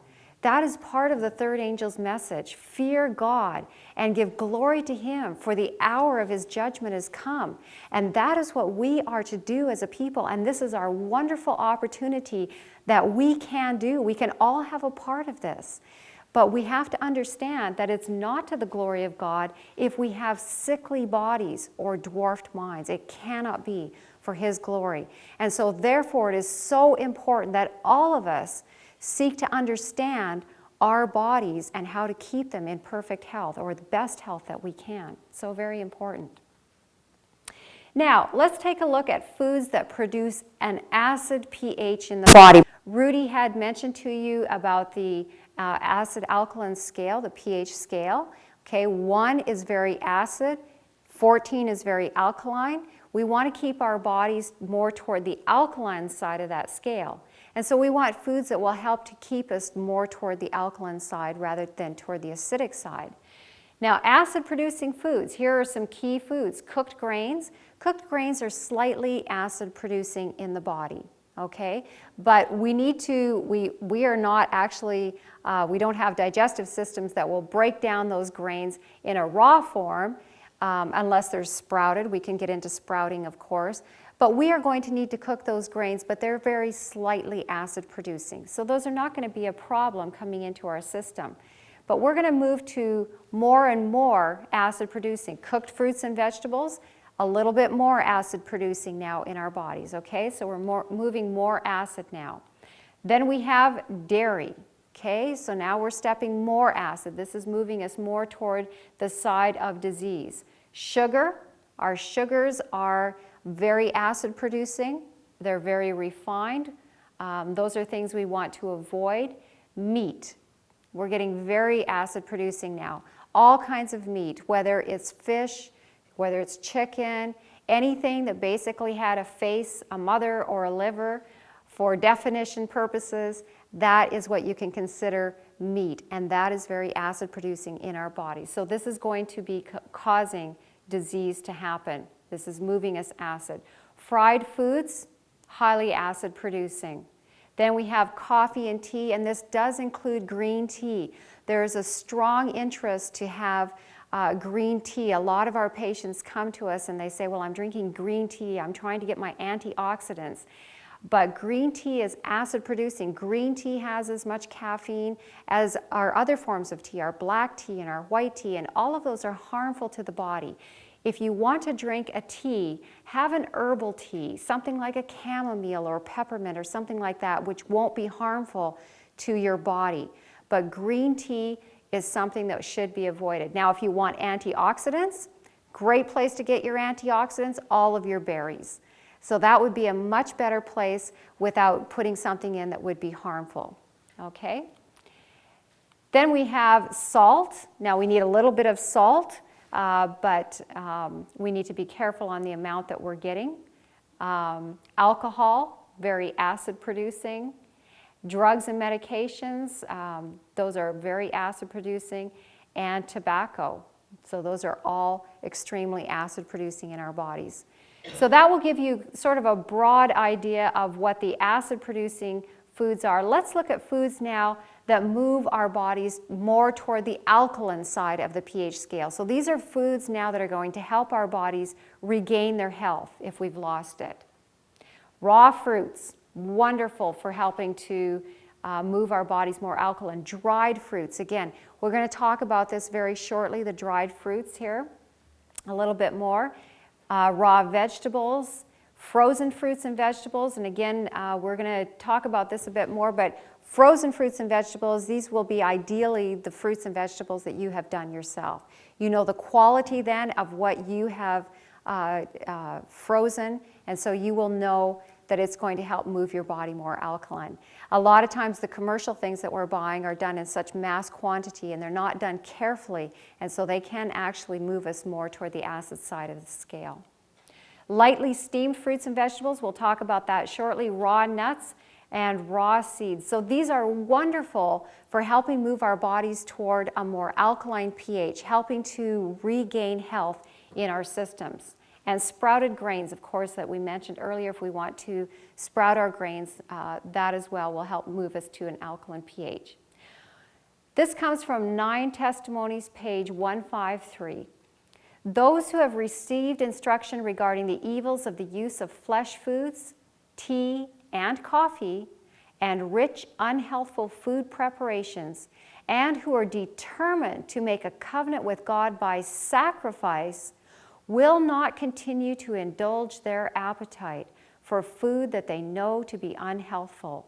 S2: That is part of the third angel's message. Fear God and give glory to Him, for the hour of His judgment has come. And that is what we are to do as a people. And this is our wonderful opportunity that we can do. We can all have a part of this. But we have to understand that it's not to the glory of God if we have sickly bodies or dwarfed minds. It cannot be for His glory. And so therefore it is so important that all of us seek to understand our bodies and how to keep them in perfect health, or the best health that we can. So very important. Now, let's take a look at foods that produce an acid pH in the body. Rudy had mentioned to you about the acid-alkaline scale, the pH scale. Okay, 1 is very acid, 14 is very alkaline. We want to keep our bodies more toward the alkaline side of that scale. And so we want foods that will help to keep us more toward the alkaline side rather than toward the acidic side. Now, acid-producing foods, here are some key foods. Cooked grains. Cooked grains are slightly acid-producing in the body, okay? But we need to, we are not actually, we don't have digestive systems that will break down those grains in a raw form unless they're sprouted. We can get into sprouting, of course. But we are going to need to cook those grains, but they're very slightly acid-producing. So those are not going to be a problem coming into our system. But we're going to move to more and more acid-producing. Cooked fruits and vegetables, a little bit more acid-producing now in our bodies, okay? So we're moving more acid now. Then we have dairy, okay? So now we're stepping more acid. This is moving us more toward the side of disease. Sugar, our sugars are very acid-producing. They're very refined. Those are things we want to avoid. Meat. We're getting very acid-producing now. All kinds of meat, whether it's fish, whether it's chicken, anything that basically had a face, a mother, or a liver, for definition purposes, that is what you can consider meat, and that is very acid-producing in our body. So this is going to be causing disease to happen. This is moving us acid. Fried foods, highly acid-producing. Then we have coffee and tea, and this does include green tea. There is a strong interest to have green tea. A lot of our patients come to us and they say, well, I'm drinking green tea. I'm trying to get my antioxidants. But green tea is acid-producing. Green tea has as much caffeine as our other forms of tea, our black tea and our white tea, and all of those are harmful to the body. If you want to drink a tea, have an herbal tea, something like a chamomile or peppermint or something like that, which won't be harmful to your body. But green tea is something that should be avoided. Now, if you want antioxidants, great place to get your antioxidants, all of your berries. So that would be a much better place without putting something in that would be harmful, okay? Then we have salt. Now, we need a little bit of salt. But we need to be careful on the amount that we're getting. Alcohol, very acid-producing. Drugs and medications, those are very acid-producing. And tobacco. So those are all extremely acid-producing in our bodies. So that will give you sort of a broad idea of what the acid-producing foods are. Let's look at foods now that move our bodies more toward the alkaline side of the pH scale. So these are foods now that are going to help our bodies regain their health if we've lost it. Raw fruits, wonderful for helping to move our bodies more alkaline. Dried fruits, again, we're going to talk about this very shortly, the dried fruits here, a little bit more. Raw vegetables, frozen fruits and vegetables, and again, we're going to talk about this a bit more, but frozen fruits and vegetables, these will be ideally the fruits and vegetables that you have done yourself. You know the quality then of what you have frozen, and so you will know that it's going to help move your body more alkaline. A lot of times the commercial things that we're buying are done in such mass quantity and they're not done carefully, and so they can actually move us more toward the acid side of the scale. Lightly steamed fruits and vegetables, we'll talk about that shortly. Raw nuts and raw seeds. So these are wonderful for helping move our bodies toward a more alkaline pH, helping to regain health in our systems. And sprouted grains, of course, that we mentioned earlier, if we want to sprout our grains, that as well will help move us to an alkaline pH. This comes from 9 Testimonies, page 153. Those who have received instruction regarding the evils of the use of flesh foods, tea and coffee, and rich, unhealthful food preparations, and who are determined to make a covenant with God by sacrifice, will not continue to indulge their appetite for food that they know to be unhealthful.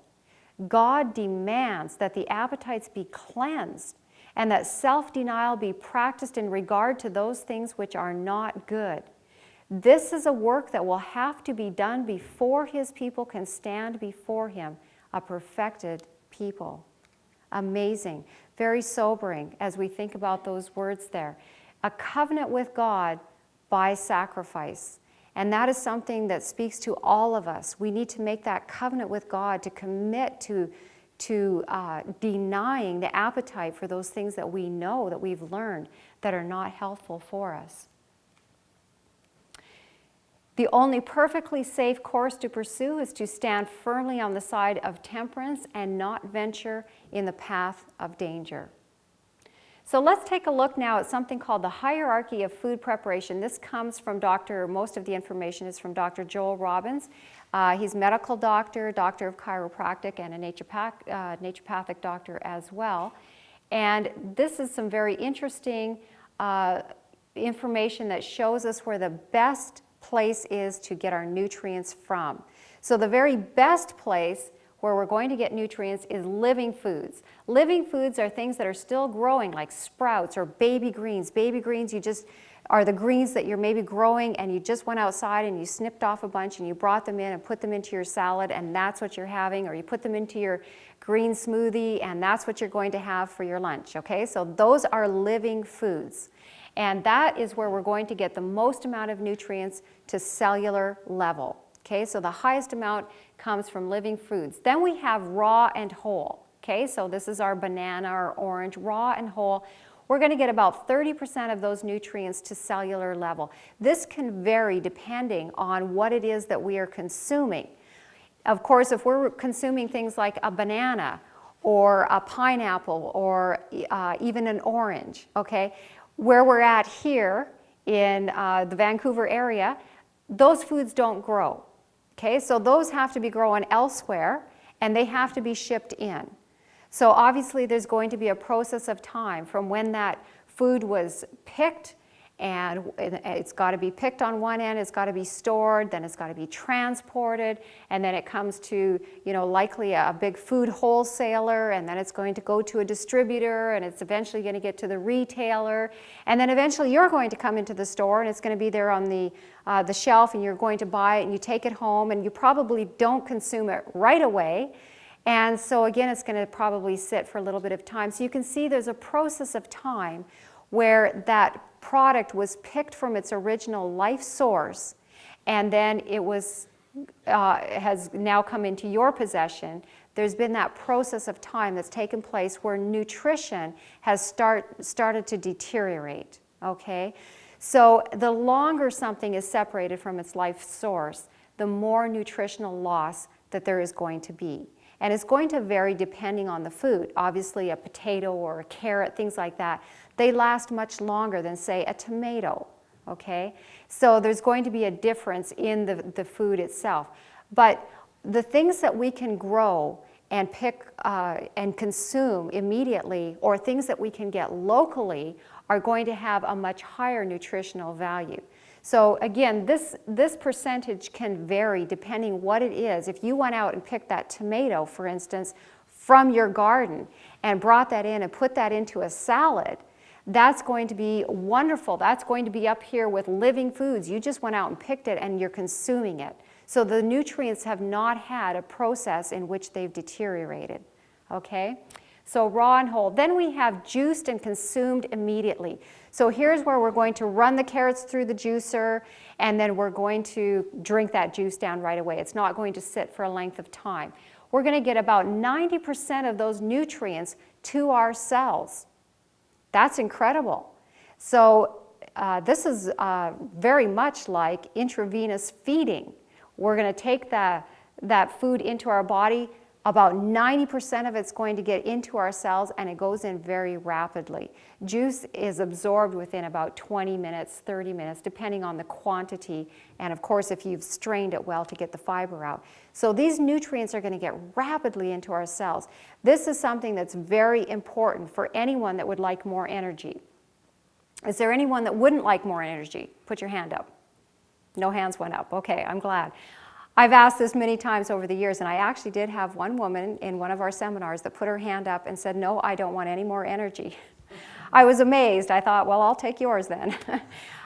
S2: God demands that the appetites be cleansed and that self-denial be practiced in regard to those things which are not good. This is a work that will have to be done before His people can stand before Him, a perfected people. Amazing, very sobering as we think about those words there. A covenant with God by sacrifice. And that is something that speaks to all of us. We need to make that covenant with God to commit to denying the appetite for those things that we know, that we've learned, that are not healthful for us. The only perfectly safe course to pursue is to stand firmly on the side of temperance and not venture in the path of danger. So let's take a look now at something called the hierarchy of food preparation. This comes from most of the information is from Dr. Joel Robbins. He's a medical doctor, doctor of chiropractic, and a naturopathic doctor as well. And this is some very interesting information that shows us where the best place is to get our nutrients from. So the very best place where we're going to get nutrients is living foods. Living foods are things that are still growing, like sprouts or baby greens. Baby greens are the greens that you're maybe growing and you just went outside and you snipped off a bunch and you brought them in and put them into your salad and that's what you're having, or you put them into your green smoothie and that's what you're going to have for your lunch, okay? So those are living foods. And that is where we're going to get the most amount of nutrients to cellular level. Okay, so the highest amount comes from living foods. Then we have raw and whole. Okay, so this is our banana or orange, raw and whole. We're going to get about 30% of those nutrients to cellular level. This can vary depending on what it is that we are consuming. Of course, if we're consuming things like a banana or a pineapple or even an orange, okay, where we're at here in the Vancouver area, those foods don't grow. Okay, so those have to be grown elsewhere and they have to be shipped in. So obviously there's going to be a process of time from when that food was picked, and it's got to be picked on one end, it's got to be stored, then it's got to be transported, and then it comes to, likely a big food wholesaler, and then it's going to go to a distributor, and it's eventually going to get to the retailer, and then eventually you're going to come into the store and it's going to be there on the shelf, and you're going to buy it and you take it home, and you probably don't consume it right away. And so again, it's going to probably sit for a little bit of time. So you can see there's a process of time where that product was picked from its original life source, and then it has now come into your possession. There's been that process of time that's taken place where nutrition has started to deteriorate, okay? So the longer something is separated from its life source, the more nutritional loss that there is going to be. And it's going to vary depending on the food. Obviously, a potato or a carrot, things like that, they last much longer than, say, a tomato, okay? So there's going to be a difference in the food itself. But the things that we can grow and pick and consume immediately, or things that we can get locally, are going to have a much higher nutritional value. So again, this percentage can vary depending what it is. If you went out and picked that tomato, for instance, from your garden and brought that in and put that into a salad, that's going to be wonderful. That's going to be up here with living foods. You just went out and picked it and you're consuming it. So the nutrients have not had a process in which they've deteriorated, okay? So raw and whole. Then we have juiced and consumed immediately. So here's where we're going to run the carrots through the juicer, and then we're going to drink that juice down right away. It's not going to sit for a length of time. We're going to get about 90% of those nutrients to our cells. That's incredible. So this is very much like intravenous feeding. We're going to take that food into our body, About 90% of it's going to get into our cells, and it goes in very rapidly. Juice is absorbed within about 20 minutes, 30 minutes, depending on the quantity, and of course if you've strained it well to get the fiber out. So these nutrients are going to get rapidly into our cells. This is something that's very important for anyone that would like more energy. Is there anyone that wouldn't like more energy? Put your hand up. No hands went up. Okay, I'm glad. I've asked this many times over the years, and I actually did have one woman in one of our seminars that put her hand up and said, no, I don't want any more energy. I was amazed. I thought, well, I'll take yours then.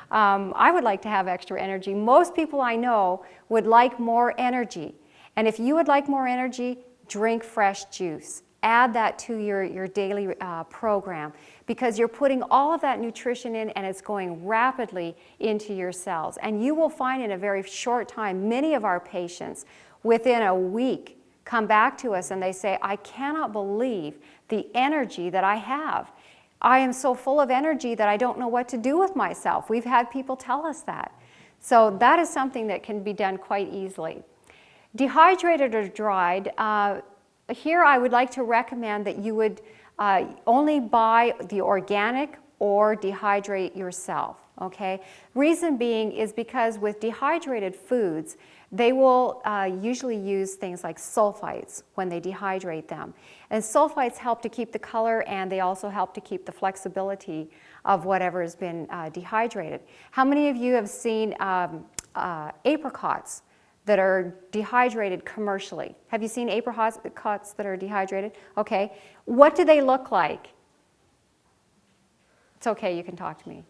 S2: I would like to have extra energy. Most people I know would like more energy. And if you would like more energy, drink fresh juice. Add that to your daily program, because you're putting all of that nutrition in and it's going rapidly into your cells. And you will find in a very short time, many of our patients within a week come back to us and they say, I cannot believe the energy that I have. I am so full of energy that I don't know what to do with myself. We've had people tell us that. So that is something that can be done quite easily. Dehydrated or dried, here I would like to recommend that you would only buy the organic or dehydrate yourself, okay? Reason being is because with dehydrated foods, they will usually use things like sulfites when they dehydrate them. And sulfites help to keep the color, and they also help to keep the flexibility of whatever has been dehydrated. How many of you have seen apricots that are dehydrated commercially? Have you seen apricots that are dehydrated? Okay. What do they look like? It's okay, you can talk to me.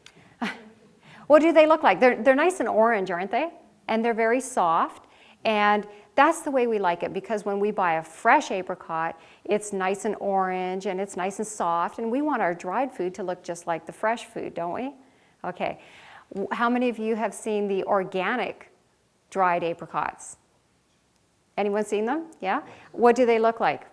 S2: What do they look like? They're nice and orange, aren't they? And they're very soft. And that's the way we like it, because when we buy a fresh apricot, it's nice and orange and it's nice and soft. And we want our dried food to look just like the fresh food, don't we? Okay. How many of you have seen the organic dried apricots? Anyone seen them? Yeah? What do they look like?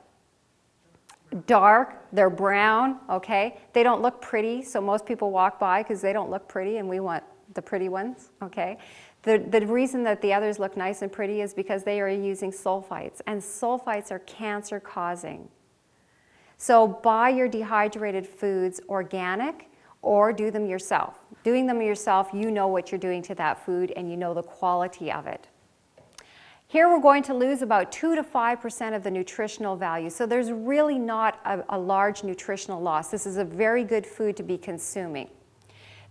S2: Dark, they're brown, okay? They don't look pretty, so most people walk by because they don't look pretty and we want the pretty ones, okay? The reason that the others look nice and pretty is because they are using sulfites, and sulfites are cancer causing. So buy your dehydrated foods organic or do them yourself. Doing them yourself, you know what you're doing to that food and you know the quality of it. Here we're going to lose about 2 to 5% of the nutritional value. So there's really not a large nutritional loss. This is a very good food to be consuming.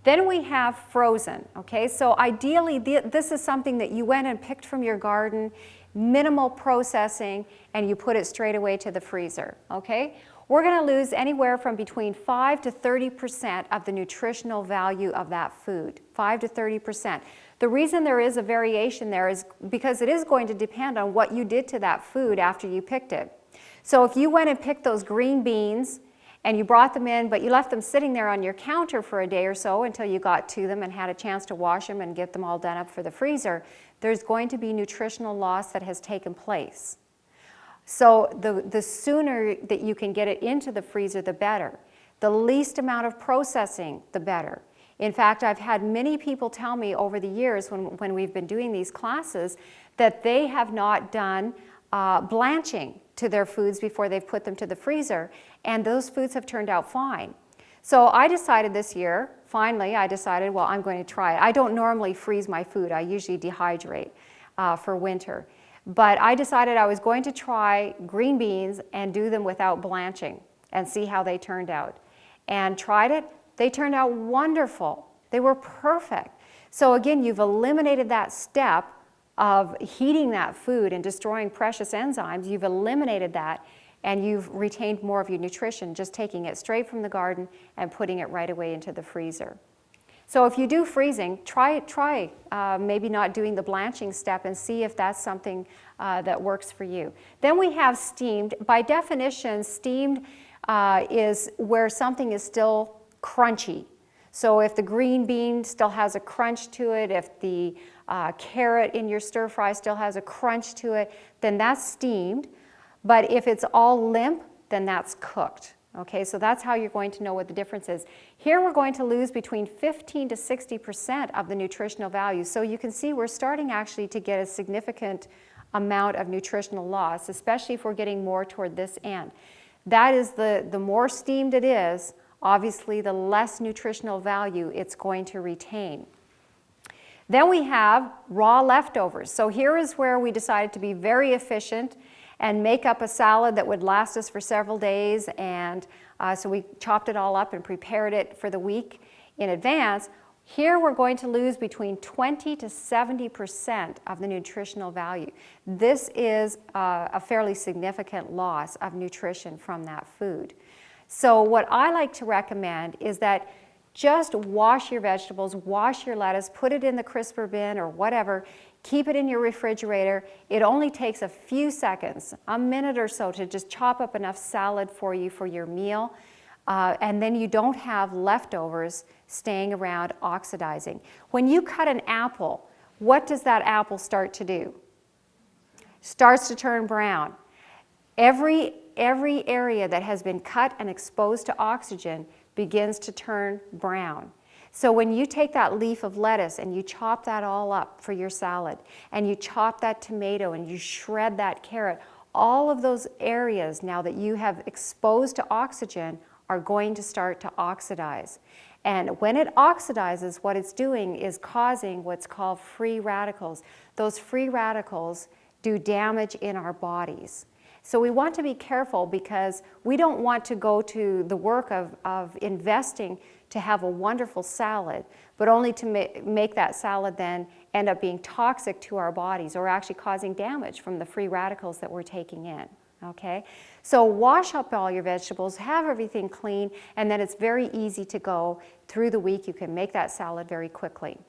S2: Then we have frozen, okay? So ideally, this is something that you went and picked from your garden, minimal processing, and you put it straight away to the freezer, okay? We're going to lose anywhere from between 5 to 30% of the nutritional value of that food, 5 to 30%. The reason there is a variation there is because it is going to depend on what you did to that food after you picked it. So if you went and picked those green beans and you brought them in, but you left them sitting there on your counter for a day or so until you got to them and had a chance to wash them and get them all done up for the freezer, there's going to be nutritional loss that has taken place. So the sooner that you can get it into the freezer, the better. The least amount of processing, the better. In fact, I've had many people tell me over the years when we've been doing these classes that they have not done blanching to their foods before they've put them to the freezer, and those foods have turned out fine. So I decided this year, finally, I decided, well, I'm going to try it. I don't normally freeze my food. I usually dehydrate for winter. But I decided I was going to try green beans and do them without blanching and see how they turned out. And tried it. They turned out wonderful. They were perfect. So again, you've eliminated that step of heating that food and destroying precious enzymes. You've eliminated that, and you've retained more of your nutrition just taking it straight from the garden and putting it right away into the freezer. So if you do freezing, try maybe not doing the blanching step and see if that's something that works for you. Then we have steamed. By definition, steamed is where something is still crunchy. So if the green bean still has a crunch to it, if the carrot in your stir fry still has a crunch to it, then that's steamed. But if it's all limp, then that's cooked. Okay, so that's how you're going to know what the difference is. Here we're going to lose between 15 to 60% of the nutritional value. So you can see we're starting actually to get a significant amount of nutritional loss, especially if we're getting more toward this end. That is the more steamed it is, obviously the less nutritional value it's going to retain. Then we have raw leftovers. So here is where we decided to be very efficient and make up a salad that would last us for several days. And so we chopped it all up and prepared it for the week in advance. Here we're going to lose between 20 to 70% of the nutritional value. This is a fairly significant loss of nutrition from that food. So what I like to recommend is that just wash your vegetables, wash your lettuce, put it in the crisper bin or whatever, keep it in your refrigerator. It only takes a few seconds, a minute or so, to just chop up enough salad for you for your meal. And then you don't have leftovers staying around oxidizing. When you cut an apple, what does that apple start to do? Starts to turn brown. Every area that has been cut and exposed to oxygen begins to turn brown. So when you take that leaf of lettuce and you chop that all up for your salad, and you chop that tomato and you shred that carrot, all of those areas now that you have exposed to oxygen are going to start to oxidize. And when it oxidizes, what it's doing is causing what's called free radicals. Those free radicals do damage in our bodies. So we want to be careful because we don't want to go to the work of investing to have a wonderful salad, but only to make that salad then end up being toxic to our bodies or actually causing damage from the free radicals that we're taking in. Okay? So wash up all your vegetables, have everything clean, and then it's very easy to go through the week. You can make that salad very quickly.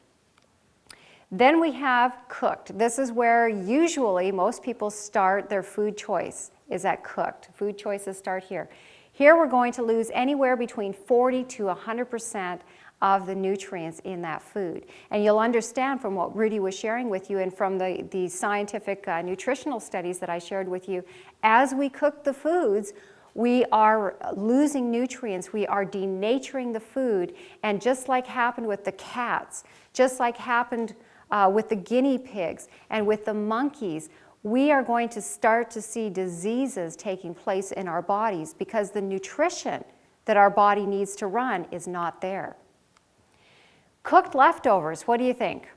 S2: Then we have cooked. This is where usually most people start their food choice, is at cooked. Food choices start here. Here we're going to lose anywhere between 40 to 100% of the nutrients in that food. And you'll understand from what Rudy was sharing with you and from the scientific nutritional studies that I shared with you, as we cook the foods, we are losing nutrients, we are denaturing the food, and just like happened with the cats, just like happened with the guinea pigs and with the monkeys, we are going to start to see diseases taking place in our bodies because the nutrition that our body needs to run is not there. Cooked leftovers, what do you think?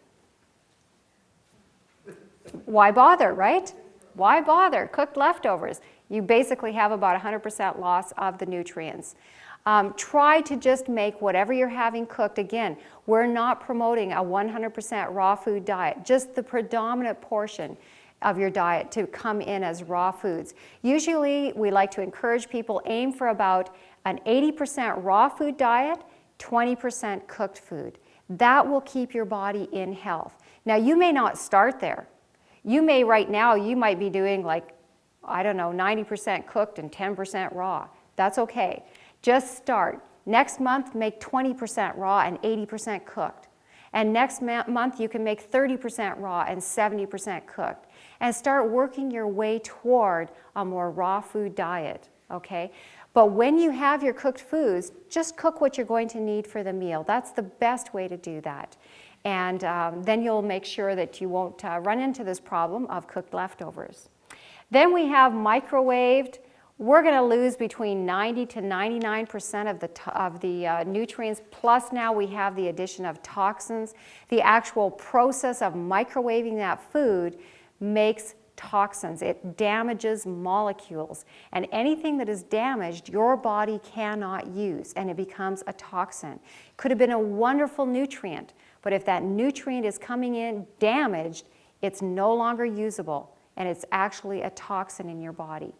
S2: Why bother, right? Why bother? Cooked leftovers. You basically have about 100% loss of the nutrients. Try to just make whatever you're having cooked. Again, we're not promoting a 100% raw food diet, just the predominant portion of your diet to come in as raw foods. Usually, we like to encourage people aim for about an 80% raw food diet, 20% cooked food. That will keep your body in health. Now, you may not start there. You may right now, you might be doing like, I don't know, 90% cooked and 10% raw. That's okay. Just start. Next month, make 20% raw and 80% cooked. And next month, you can make 30% raw and 70% cooked. And start working your way toward a more raw food diet, okay? But when you have your cooked foods, just cook what you're going to need for the meal. That's the best way to do that. And then you'll make sure that you won't run into this problem of cooked leftovers. Then we have microwaved. We're going to lose between 90 to 99% of the nutrients, plus now we have the addition of toxins. The actual process of microwaving that food makes toxins. It damages molecules. And anything that is damaged, your body cannot use, and it becomes a toxin. Could have been a wonderful nutrient, but if that nutrient is coming in damaged, it's no longer usable, and it's actually a toxin in your body.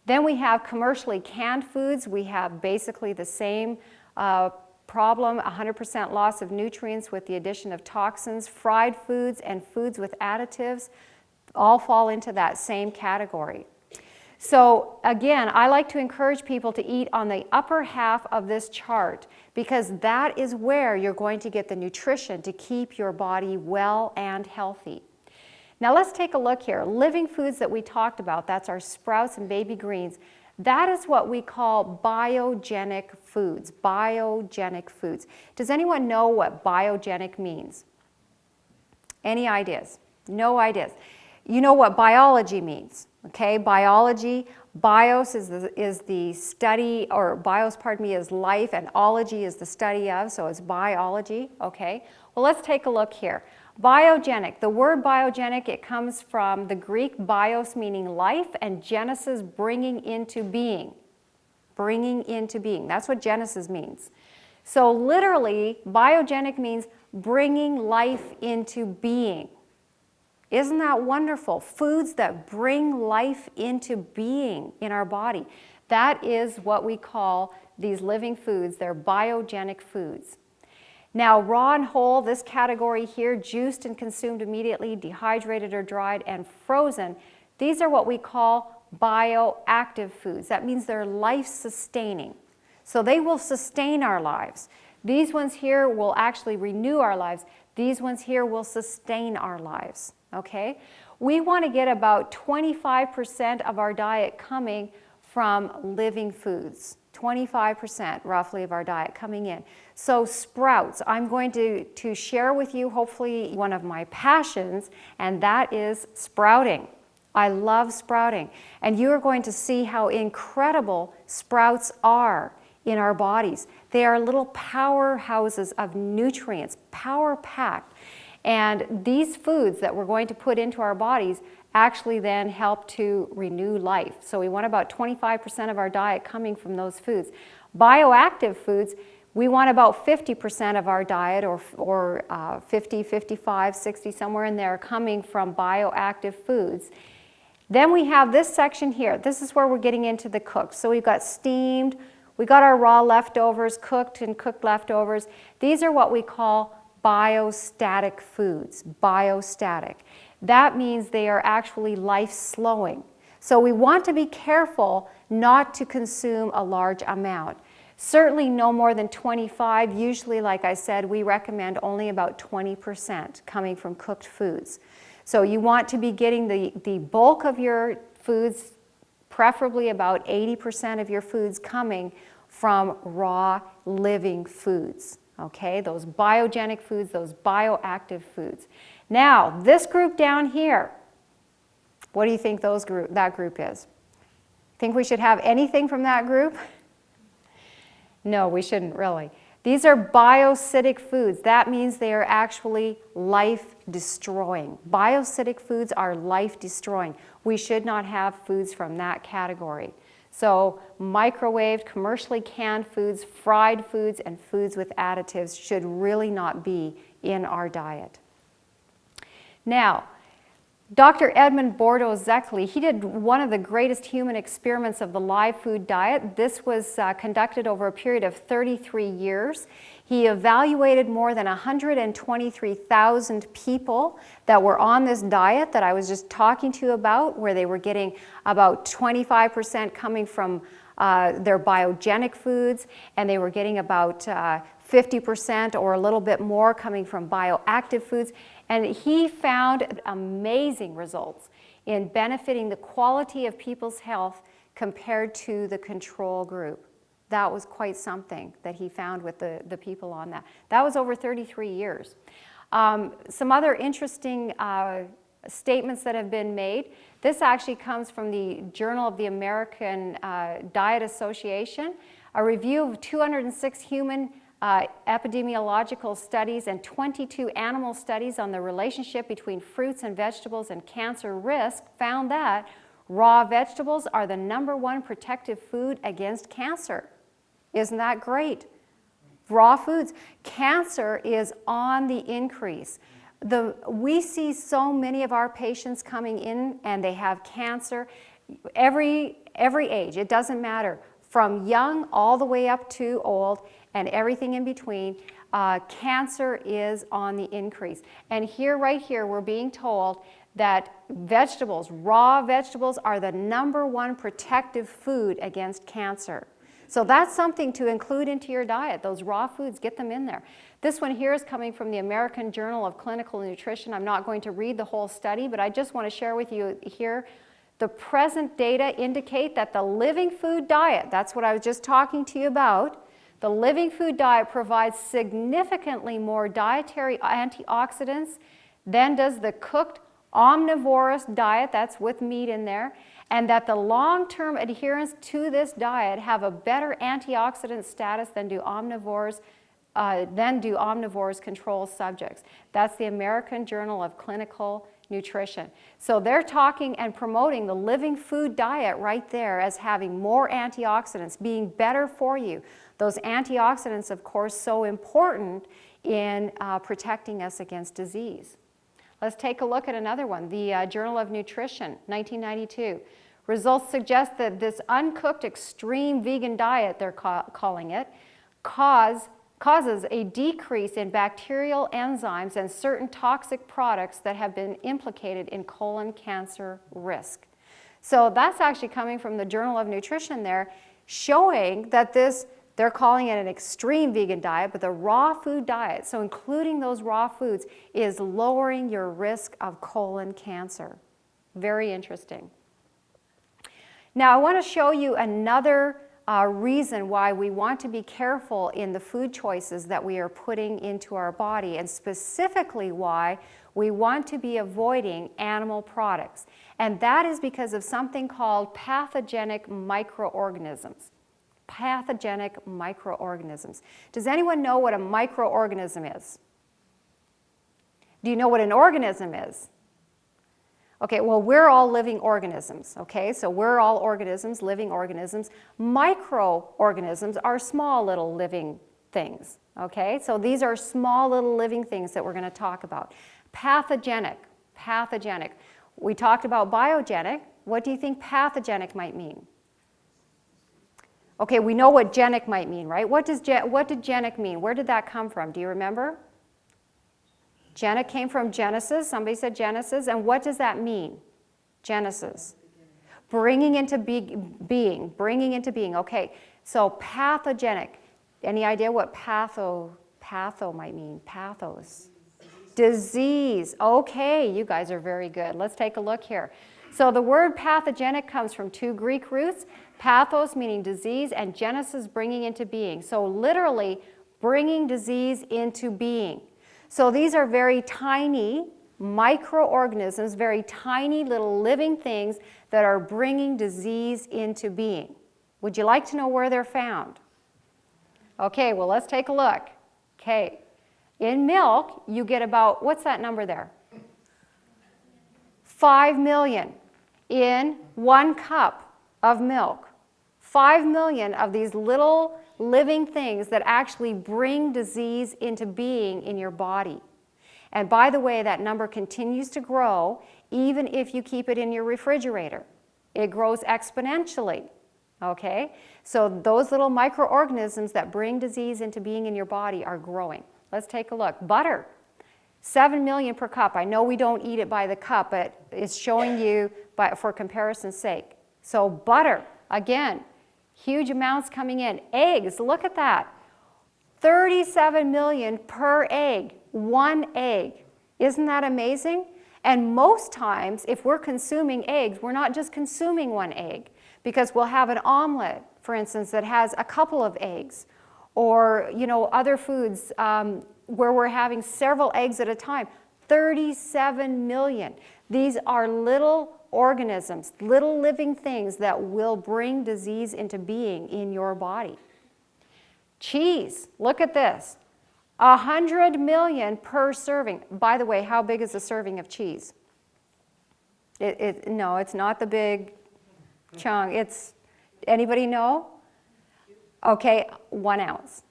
S2: Then we have commercially canned foods. We have basically the same problem, 100% loss of nutrients with the addition of toxins. Fried foods and foods with additives all fall into that same category. So again, I like to encourage people to eat on the upper half of this chart because that is where you're going to get the nutrition to keep your body well and healthy. Now let's take a look here. Living foods that we talked about, that's our sprouts and baby greens. That is what we call biogenic foods, biogenic foods. Does anyone know what biogenic means? Any ideas? No ideas. You know what biology means, okay? Biology, bios is the study, or bios, pardon me, is life, and ology is the study of, so it's biology, okay? Well, let's take a look here. Biogenic, the word biogenic, it comes from the Greek bios, meaning life, and genesis, bringing into being. Bringing into being, that's what genesis means. So literally, biogenic means bringing life into being. Isn't that wonderful? Foods that bring life into being in our body. That is what we call these living foods. They're biogenic foods. Now, raw and whole, this category here, juiced and consumed immediately, dehydrated or dried, and frozen, these are what we call bioactive foods. That means they're life-sustaining. So they will sustain our lives. These ones here will actually renew our lives. These ones here will sustain our lives, okay? We want to get about 25% of our diet coming from living foods. 25% roughly of our diet coming in. So sprouts, I'm going to share with you hopefully one of my passions, and that is sprouting. I love sprouting. And you are going to see how incredible sprouts are in our bodies. They are little powerhouses of nutrients, power-packed. And these foods that we're going to put into our bodies actually then help to renew life. So we want about 25% of our diet coming from those foods. Bioactive foods, we want about 50% of our diet, or 50, 55, 60, somewhere in there, coming from bioactive foods. Then we have this section here. This is where we're getting into the cooked. So we've got steamed, we got our raw leftovers, cooked and cooked leftovers. These are what we call biostatic foods, biostatic. That means they are actually life-slowing. So we want to be careful not to consume a large amount. Certainly no more than 25. Usually, like I said, we recommend only about 20% coming from cooked foods. So you want to be getting the bulk of your foods, preferably about 80% of your foods coming from raw living foods, okay? Those biogenic foods, those bioactive foods. Now, this group down here, what do you think that group is? Think we should have anything from that group? No, we shouldn't really. These are biocidic foods. That means they are actually life-destroying. Biocidic foods are life-destroying. We should not have foods from that category. So microwaved, commercially canned foods, fried foods, and foods with additives should really not be in our diet. Now, Dr. Edmund Bordeaux-Zeckley, he did one of the greatest human experiments of the live food diet. This was conducted over a period of 33 years. He evaluated more than 123,000 people that were on this diet that I was just talking to you about, where they were getting about 25% coming from their biogenic foods, and they were getting about 50% or a little bit more coming from bioactive foods. And he found amazing results in benefiting the quality of people's health compared to the control group. That was quite something that he found with the people on that. That was over 33 years. Some other interesting statements that have been made. This actually comes from the Journal of the American Diet Association, a review of 206 human epidemiological studies and 22 animal studies on the relationship between fruits and vegetables and cancer risk found that raw vegetables are the #1 protective food against cancer. Isn't that great? Raw foods. Cancer is on the increase. We see so many of our patients coming in and they have cancer every age. It doesn't matter. From young all the way up to old and everything in between, cancer is on the increase. And here, right here, we're being told that vegetables, raw vegetables, are the #1 protective food against cancer. So that's something to include into your diet. Those raw foods, get them in there. This one here is coming from the American Journal of Clinical Nutrition. I'm not going to read the whole study, but I just want to share with you here. The present data indicate that the living food diet, that's what I was just talking to you about, the living food diet provides significantly more dietary antioxidants than does the cooked omnivorous diet, that's with meat in there, and that the long-term adherents to this diet have a better antioxidant status than do omnivores control subjects. That's the American Journal of Clinical Nutrition. So they're talking and promoting the living food diet right there as having more antioxidants, being better for you. Those antioxidants, of course, so important in protecting us against disease. Let's take a look at another one, the Journal of Nutrition, 1992. Results suggest that this uncooked extreme vegan diet, they're calling it, causes a decrease in bacterial enzymes and certain toxic products that have been implicated in colon cancer risk. So that's actually coming from the Journal of Nutrition there, showing that this, they're calling it an extreme vegan diet, but the raw food diet, so including those raw foods, is lowering your risk of colon cancer. Very interesting. Now I want to show you another reason why we want to be careful in the food choices that we are putting into our body, and specifically why we want to be avoiding animal products. And that is because of something called pathogenic microorganisms. Pathogenic microorganisms. Does anyone know what a microorganism is? Do you know what an organism is? Okay, well, we're all living organisms, okay? So we're all organisms, living organisms. Microorganisms are small little living things, okay? So these are small little living things that we're going to talk about. Pathogenic. We talked about biogenic. What do you think pathogenic might mean? Okay, we know what genic might mean, right? What did genic mean? Where did that come from? Do you remember? Genic came from Genesis. Somebody said Genesis. And what does that mean? Genesis. Bringing into being. Bringing into being. Okay, so pathogenic. Any idea what patho might mean? Pathos. Disease. Okay, you guys are very good. Let's take a look here. So the word pathogenic comes from two Greek roots. Pathos meaning disease, and Genesis bringing into being. So literally bringing disease into being. So these are very tiny microorganisms, very tiny little living things that are bringing disease into being. Would you like to know where they're found? Okay, well, let's take a look. Okay, in milk, you get about, what's that number there? 5 million in 1 cup of milk. 5 million of these little living things that actually bring disease into being in your body. And by the way, that number continues to grow even if you keep it in your refrigerator. It grows exponentially, okay? So those little microorganisms that bring disease into being in your body are growing. Let's take a look. Butter, 7 million per cup. I know we don't eat it by the cup, but it's showing you for comparison's sake. So butter, again, huge amounts coming in. Eggs, look at that. 37 million per egg, 1 egg. Isn't that amazing? And most times, if we're consuming eggs, we're not just consuming 1 egg, because we'll have an omelet, for instance, that has a couple of eggs, or other foods where we're having several eggs at a time. 37 million. These are little organisms, little living things that will bring disease into being in your body. Cheese, look at this. 100 million per serving. By the way, how big is a serving of cheese? No, it's not the big chunk. Anybody know? Okay, 1 ounce.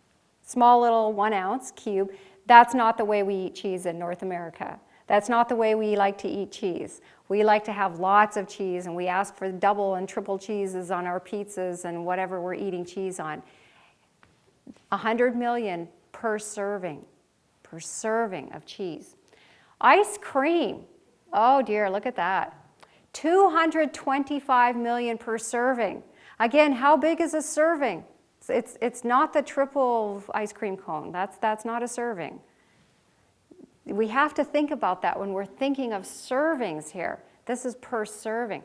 S2: Small little 1 ounce cube. That's not the way we eat cheese in North America. That's not the way we like to eat cheese. We like to have lots of cheese, and we ask for double and triple cheeses on our pizzas and whatever we're eating cheese on. 100 million per serving of cheese. Ice cream, oh dear, look at that. 225 million per serving. Again, how big is a serving? It's not the triple ice cream cone. That's not a serving. We have to think about that when we're thinking of servings here. This is per serving.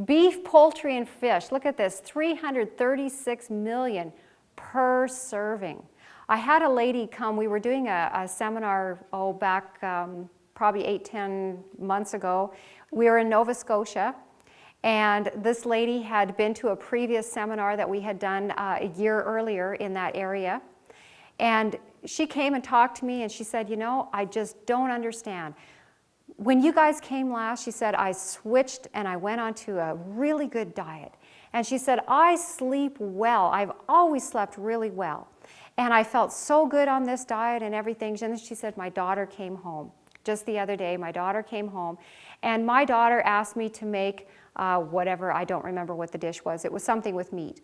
S2: Beef, poultry, and fish. Look at this, 336 million per serving. I had a lady come, we were doing a seminar back probably 8-10 months ago. We were in Nova Scotia, and this lady had been to a previous seminar that we had done a year earlier in that area. And she came and talked to me, and she said, you know, I just don't understand. When you guys came last, she said, I switched and I went onto a really good diet. And she said, I sleep well. I've always slept really well. And I felt so good on this diet and everything. And she said, my daughter came home. Just the other day, my daughter came home. And my daughter asked me to make whatever, I don't remember what the dish was. It was something with meat.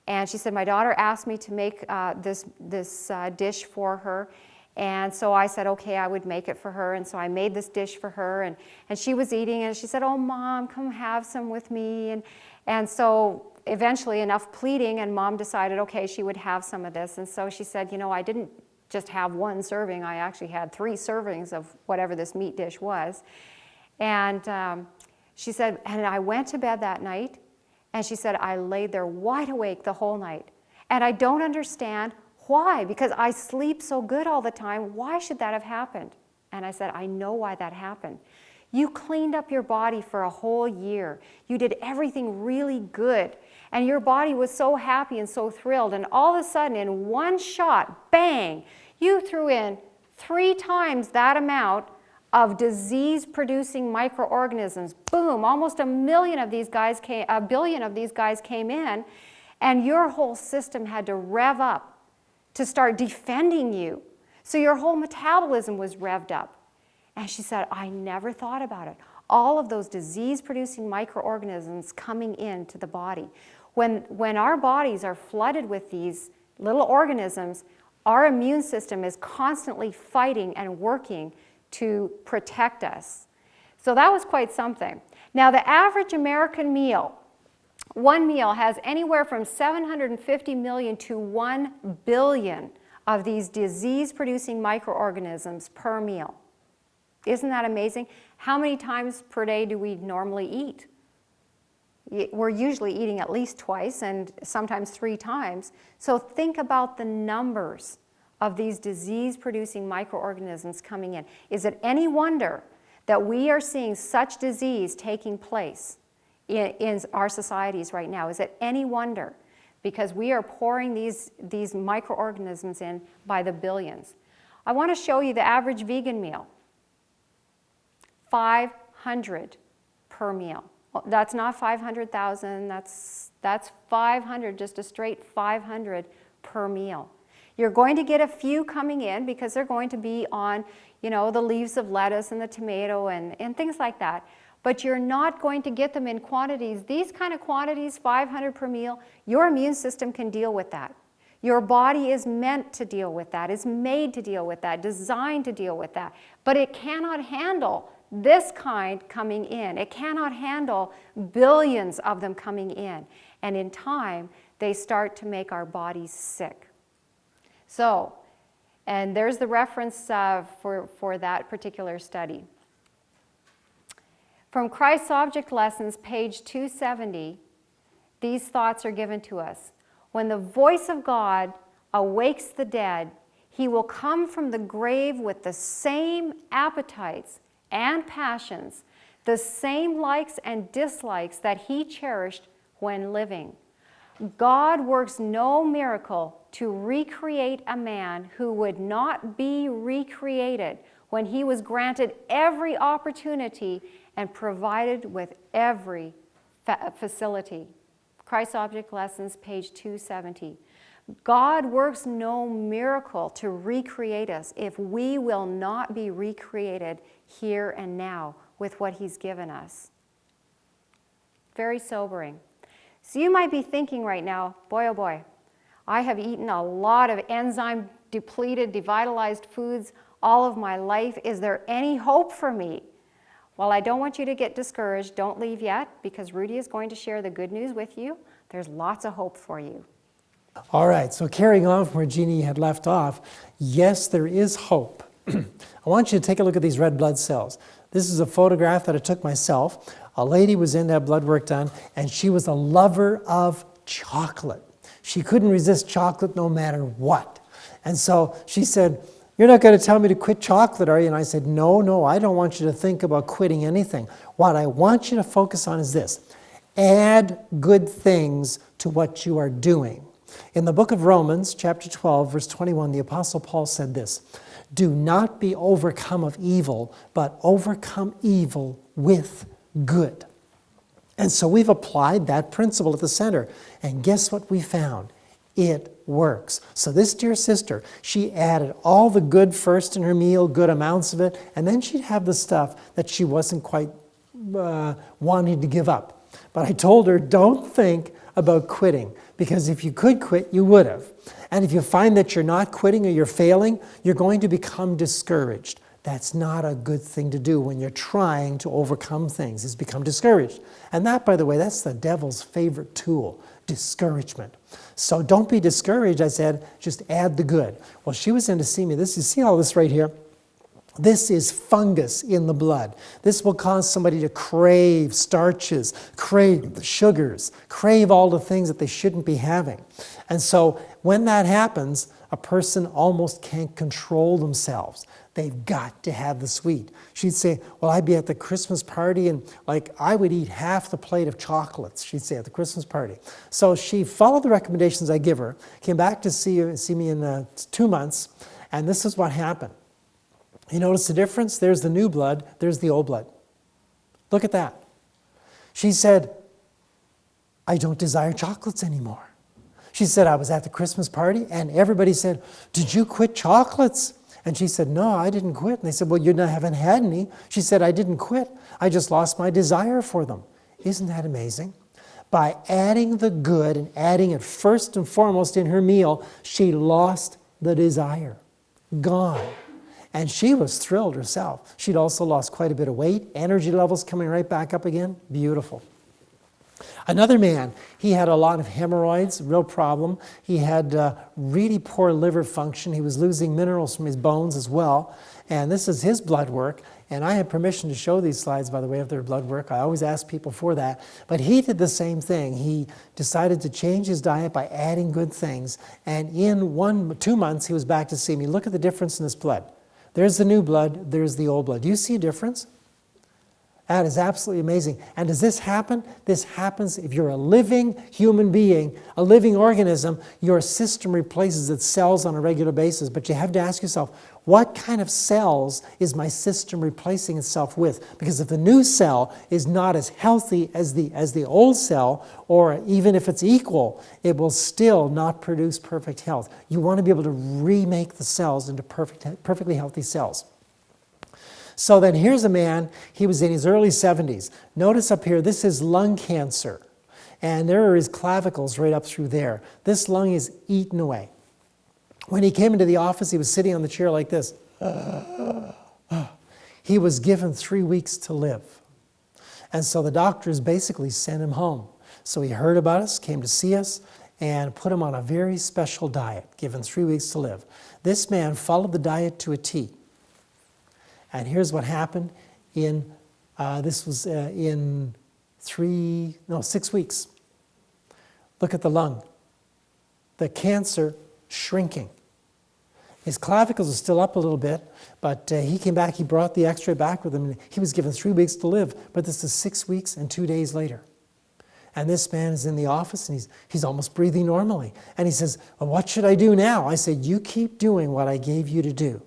S2: And she said, my daughter asked me to make this dish for her. And so I said, okay, I would make it for her. And so I made this dish for her. And she was eating, and she said, oh, Mom, come have some with me. And so eventually, enough pleading, and Mom decided, okay, she would have some of this. And so she said, you know, I didn't just have one serving. I actually had 3 servings of whatever this meat dish was. And she said, and I went to bed that night, and she said, I laid there wide awake the whole night. And I don't understand why, because I sleep so good all the time. Why should that have happened? And I said, I know why that happened. You cleaned up your body for a whole year. You did everything really good. And your body was so happy and so thrilled. And all of a sudden, in one shot, bang, you threw in 3 times that amount of disease-producing microorganisms. Boom, almost a billion of these guys came in, and your whole system had to rev up to start defending you. So your whole metabolism was revved up. And she said, I never thought about it. All of those disease-producing microorganisms coming into the body. When our bodies are flooded with these little organisms, our immune system is constantly fighting and working to protect us. So that was quite something. Now, the average American meal, one meal has anywhere from 750 million to 1 billion of these disease-producing microorganisms per meal. Isn't that amazing? How many times per day do we normally eat? We're usually eating at least twice and sometimes 3 times. So think about the numbers of these disease-producing microorganisms coming in. Is it any wonder that we are seeing such disease taking place in our societies right now? Is it any wonder? Because we are pouring these microorganisms in by the billions. I want to show you the average vegan meal. 500 per meal. Well, that's not 500,000, that's 500, just a straight 500 per meal. You're going to get a few coming in because they're going to be on, you know, the leaves of lettuce and the tomato and things like that. But you're not going to get them in quantities. These kind of quantities, 500 per meal, your immune system can deal with that. Your body is meant to deal with that, is made to deal with that, designed to deal with that. But it cannot handle this kind coming in. It cannot handle billions of them coming in. And in time, they start to make our bodies sick. So, and there's the reference for that particular study. From Christ's Object Lessons, page 270, these thoughts are given to us. When the voice of God awakes the dead, he will come from the grave with the same appetites and passions, the same likes and dislikes that he cherished when living. God works no miracle to recreate a man who would not be recreated when he was granted every opportunity and provided with every facility. Christ's Object Lessons, page 270. God works no miracle to recreate us if we will not be recreated here and now with what he's given us. Very sobering. So you might be thinking right now, boy oh boy, I have eaten a lot of enzyme depleted, devitalized foods all of my life. Is there any hope for me? Well, I don't want you to get discouraged. Don't leave yet, because Rudy is going to share the good news with you. There's lots of hope for you.
S1: All right, so carrying on from where Jeanie had left off, yes, there is hope. I want you to take a look at these red blood cells. This is a photograph that I took myself. A lady was in to have blood work done, and she was a lover of chocolate. She couldn't resist chocolate no matter what. And so she said, You're not going to tell me to quit chocolate, are you? And I said, no, I don't want you to think about quitting anything. What I want you to focus on is this. Add good things to what you are doing. In the book of Romans, chapter 12, verse 21, the Apostle Paul said this, do not be overcome of evil, but overcome evil with good. And so we've applied that principle at the center. And guess what we found? It works. So this dear sister, she added all the good first in her meal, good amounts of it, and then she'd have the stuff that she wasn't quite wanting to give up. But I told her, don't think about quitting, because if you could quit, you would have. And if you find that you're not quitting or you're failing, you're going to become discouraged. That's not a good thing to do when you're trying to overcome things, is become discouraged. And that, by the way, that's the devil's favorite tool, discouragement. So don't be discouraged, I said, just add the good. Well, she was in to see me. You see all this right here? This is fungus in the blood. This will cause somebody to crave starches, crave the sugars, crave all the things that they shouldn't be having. And so when that happens, a person almost can't control themselves. They've got to have the sweet. She'd say, well, I'd be at the Christmas party and I would eat half the plate of chocolates, she'd say, at the Christmas party. So she followed the recommendations I give her, came back to see me in 2 months, and this is what happened. You notice the difference? There's the new blood, there's the old blood. Look at that. She said, I don't desire chocolates anymore. She said, I was at the Christmas party and everybody said, did you quit chocolates? And she said, no, I didn't quit. And they said, well, you haven't had any. She said, I didn't quit. I just lost my desire for them. Isn't that amazing? By adding the good and adding it first and foremost in her meal, she lost the desire. Gone. And she was thrilled herself. She'd also lost quite a bit of weight, energy levels coming right back up again. Beautiful. Another man, he had a lot of hemorrhoids, real problem. He had really poor liver function. He was losing minerals from his bones as well. And this is his blood work. And I have permission to show these slides, by the way, of their blood work. I always ask people for that. But he did the same thing. He decided to change his diet by adding good things. And in 2 months, he was back to see me. Look at the difference in his blood. There's the new blood, there's the old blood. Do you see a difference? That is absolutely amazing. And does this happen? This happens if you're a living human being, a living organism, your system replaces its cells on a regular basis. But you have to ask yourself, what kind of cells is my system replacing itself with? Because if the new cell is not as healthy as the old cell, or even if it's equal, it will still not produce perfect health. You want to be able to remake the cells into perfectly healthy cells. So then here's a man, he was in his early 70s. Notice up here, this is lung cancer. And there are his clavicles right up through there. This lung is eaten away. When he came into the office, he was sitting on the chair like this. He was given 3 weeks to live. And so the doctors basically sent him home. So he heard about us, came to see us, and put him on a very special diet, given 3 weeks to live. This man followed the diet to a T. And here's what happened in 6 weeks. Look at the lung. The cancer shrinking. His clavicles are still up a little bit, but he came back, he brought the x-ray back with him, and he was given 3 weeks to live, but this is 6 weeks and 2 days later. And this man is in the office, and he's almost breathing normally. And he says, well, what should I do now? I said, you keep doing what I gave you to do.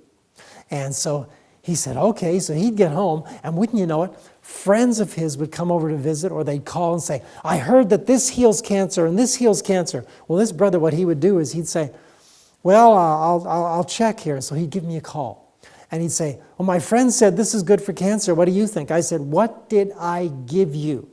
S1: And so he said, okay, so he'd get home, and wouldn't you know it, friends of his would come over to visit, or they'd call and say, I heard that this heals cancer and this heals cancer. Well, this brother, what he would do is he'd say, well, I'll check here. So he'd give me a call. And he'd say, well, my friend said this is good for cancer. What do you think? I said, what did I give you?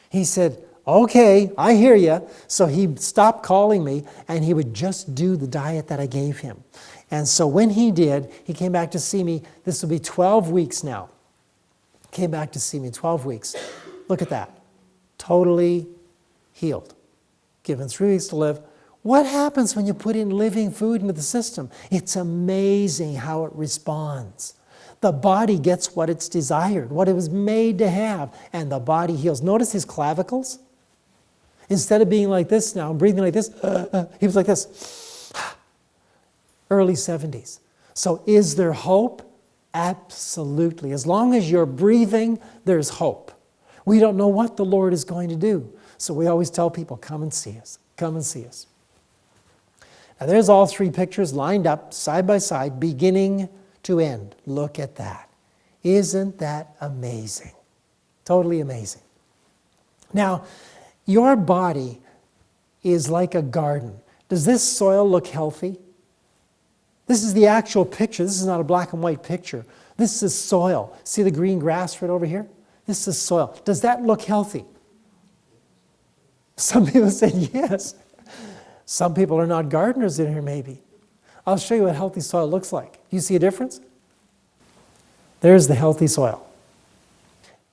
S1: He said, okay, I hear you. So he stopped calling me, and he would just do the diet that I gave him. And so when he did, he came back to see me. This will be 12 weeks now. Came back to see me, 12 weeks. Look at that. Totally healed. Given 3 weeks to live. What happens when you put in living food into the system? It's amazing how it responds. The body gets what it's desired, what it was made to have, and the body heals. Notice his clavicles. Instead of being like this now, breathing like this, he was like this. Early 70s. So is there hope? Absolutely. As long as you're breathing, there's hope. We don't know what the Lord is going to do. So we always tell people, come and see us. Come and see us. Now there's all three pictures lined up side by side, beginning to end. Look at that. Isn't that amazing? Totally amazing. Now, your body is like a garden. Does this soil look healthy? This is the actual picture. This is not a black and white picture. This is soil. See the green grass right over here? This is soil. Does that look healthy? Some people said yes. Some people are not gardeners in here maybe. I'll show you what healthy soil looks like. You see a difference? There's the healthy soil.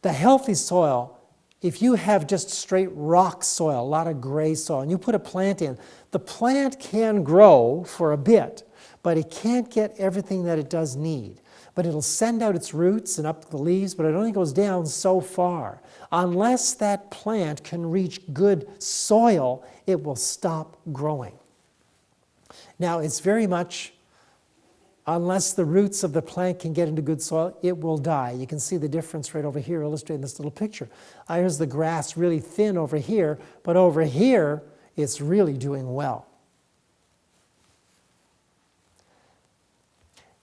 S1: The healthy soil, if you have just straight rock soil, a lot of gray soil, and you put a plant in, the plant can grow for a bit, but it can't get everything that it does need. But it'll send out its roots and up the leaves, but it only goes down so far. Unless that plant can reach good soil, it will stop growing. Now, it's very much, unless the roots of the plant can get into good soil, it will die. You can see the difference right over here illustrated in this little picture. Here's the grass really thin over here, but over here, it's really doing well.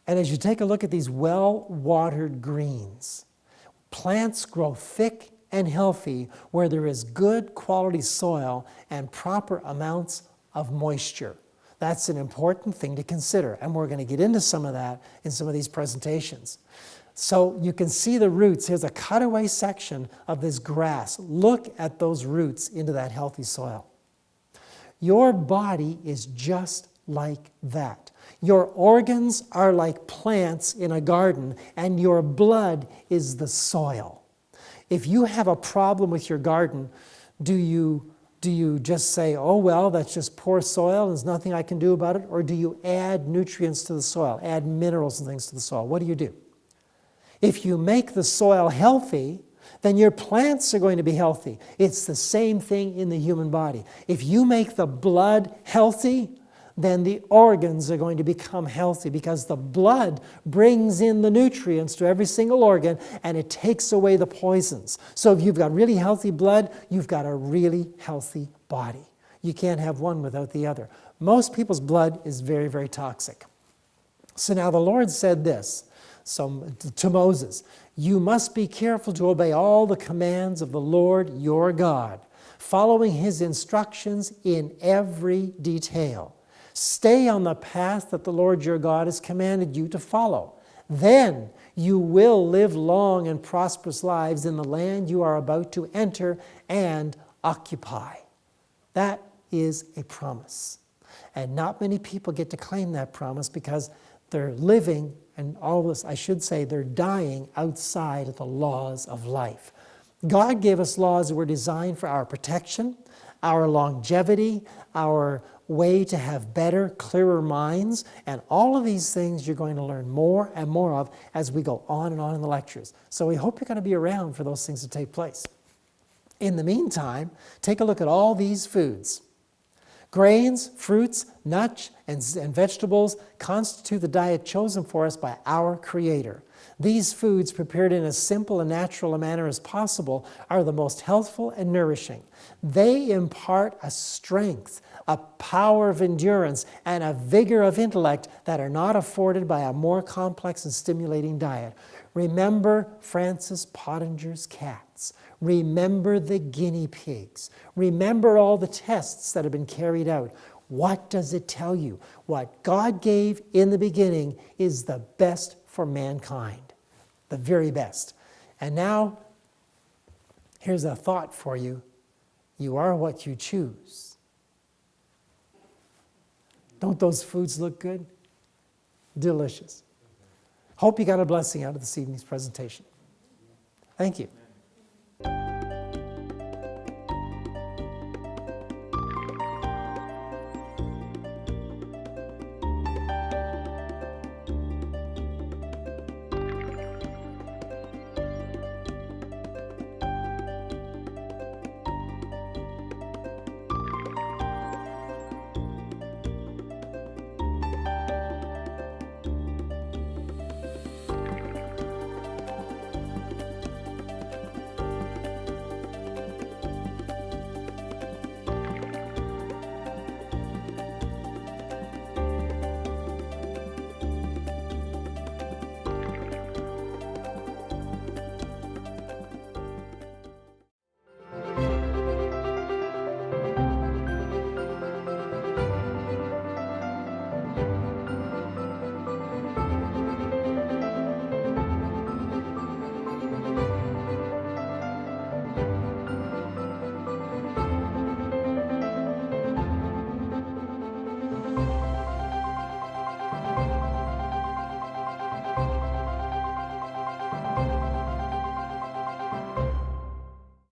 S1: And as you take a look at these well-watered greens, plants grow thick and healthy where there is good quality soil and proper amounts of moisture. That's an important thing to consider, and we're going to get into some of that in some of these presentations. So you can see the roots. Here's a cutaway section of this grass. Look at those roots into that healthy soil. Your body is just like that. Your organs are like plants in a garden, and your blood is the soil. If you have a problem with your garden, do you just say, oh, well, that's just poor soil, there's nothing I can do about it? Or do you add nutrients to the soil, add minerals and things to the soil? What do? If you make the soil healthy, then your plants are going to be healthy. It's the same thing in the human body. If you make the blood healthy, then the organs are going to become healthy, because the blood brings in the nutrients to every single organ and it takes away the poisons. So if you've got really healthy blood, you've got a really healthy body. You can't have one without the other. Most people's blood is very, very toxic. So now the Lord said this to Moses, you must be careful to obey all the commands of the Lord your God, following his instructions in every detail. Stay on the path that the Lord your God has commanded you to follow. Then you will live long and prosperous lives in the land you are about to enter and occupy. That is a promise. And not many people get to claim that promise because they're living, and all this, I should say, they're dying outside of the laws of life. God gave us laws that were designed for our protection, our longevity, our way to have better, clearer minds, and all of these things you're going to learn more and more of as we go on and on in the lectures. So we hope you're going to be around for those things to take place. In the meantime, take a look at all these foods. Grains, fruits, nuts, and vegetables constitute the diet chosen for us by our Creator. These foods, prepared in as simple and natural a manner as possible, are the most healthful and nourishing. They impart a strength, a power of endurance, and a vigor of intellect that are not afforded by a more complex and stimulating diet. Remember Francis Pottinger's cats. Remember the guinea pigs. Remember all the tests that have been carried out. What does it tell you? What God gave in the beginning is the best for mankind, the very best. And now, here's a thought for you. You are what you choose. Don't those foods look good? Delicious. Hope you got a blessing out of this evening's presentation. Thank you.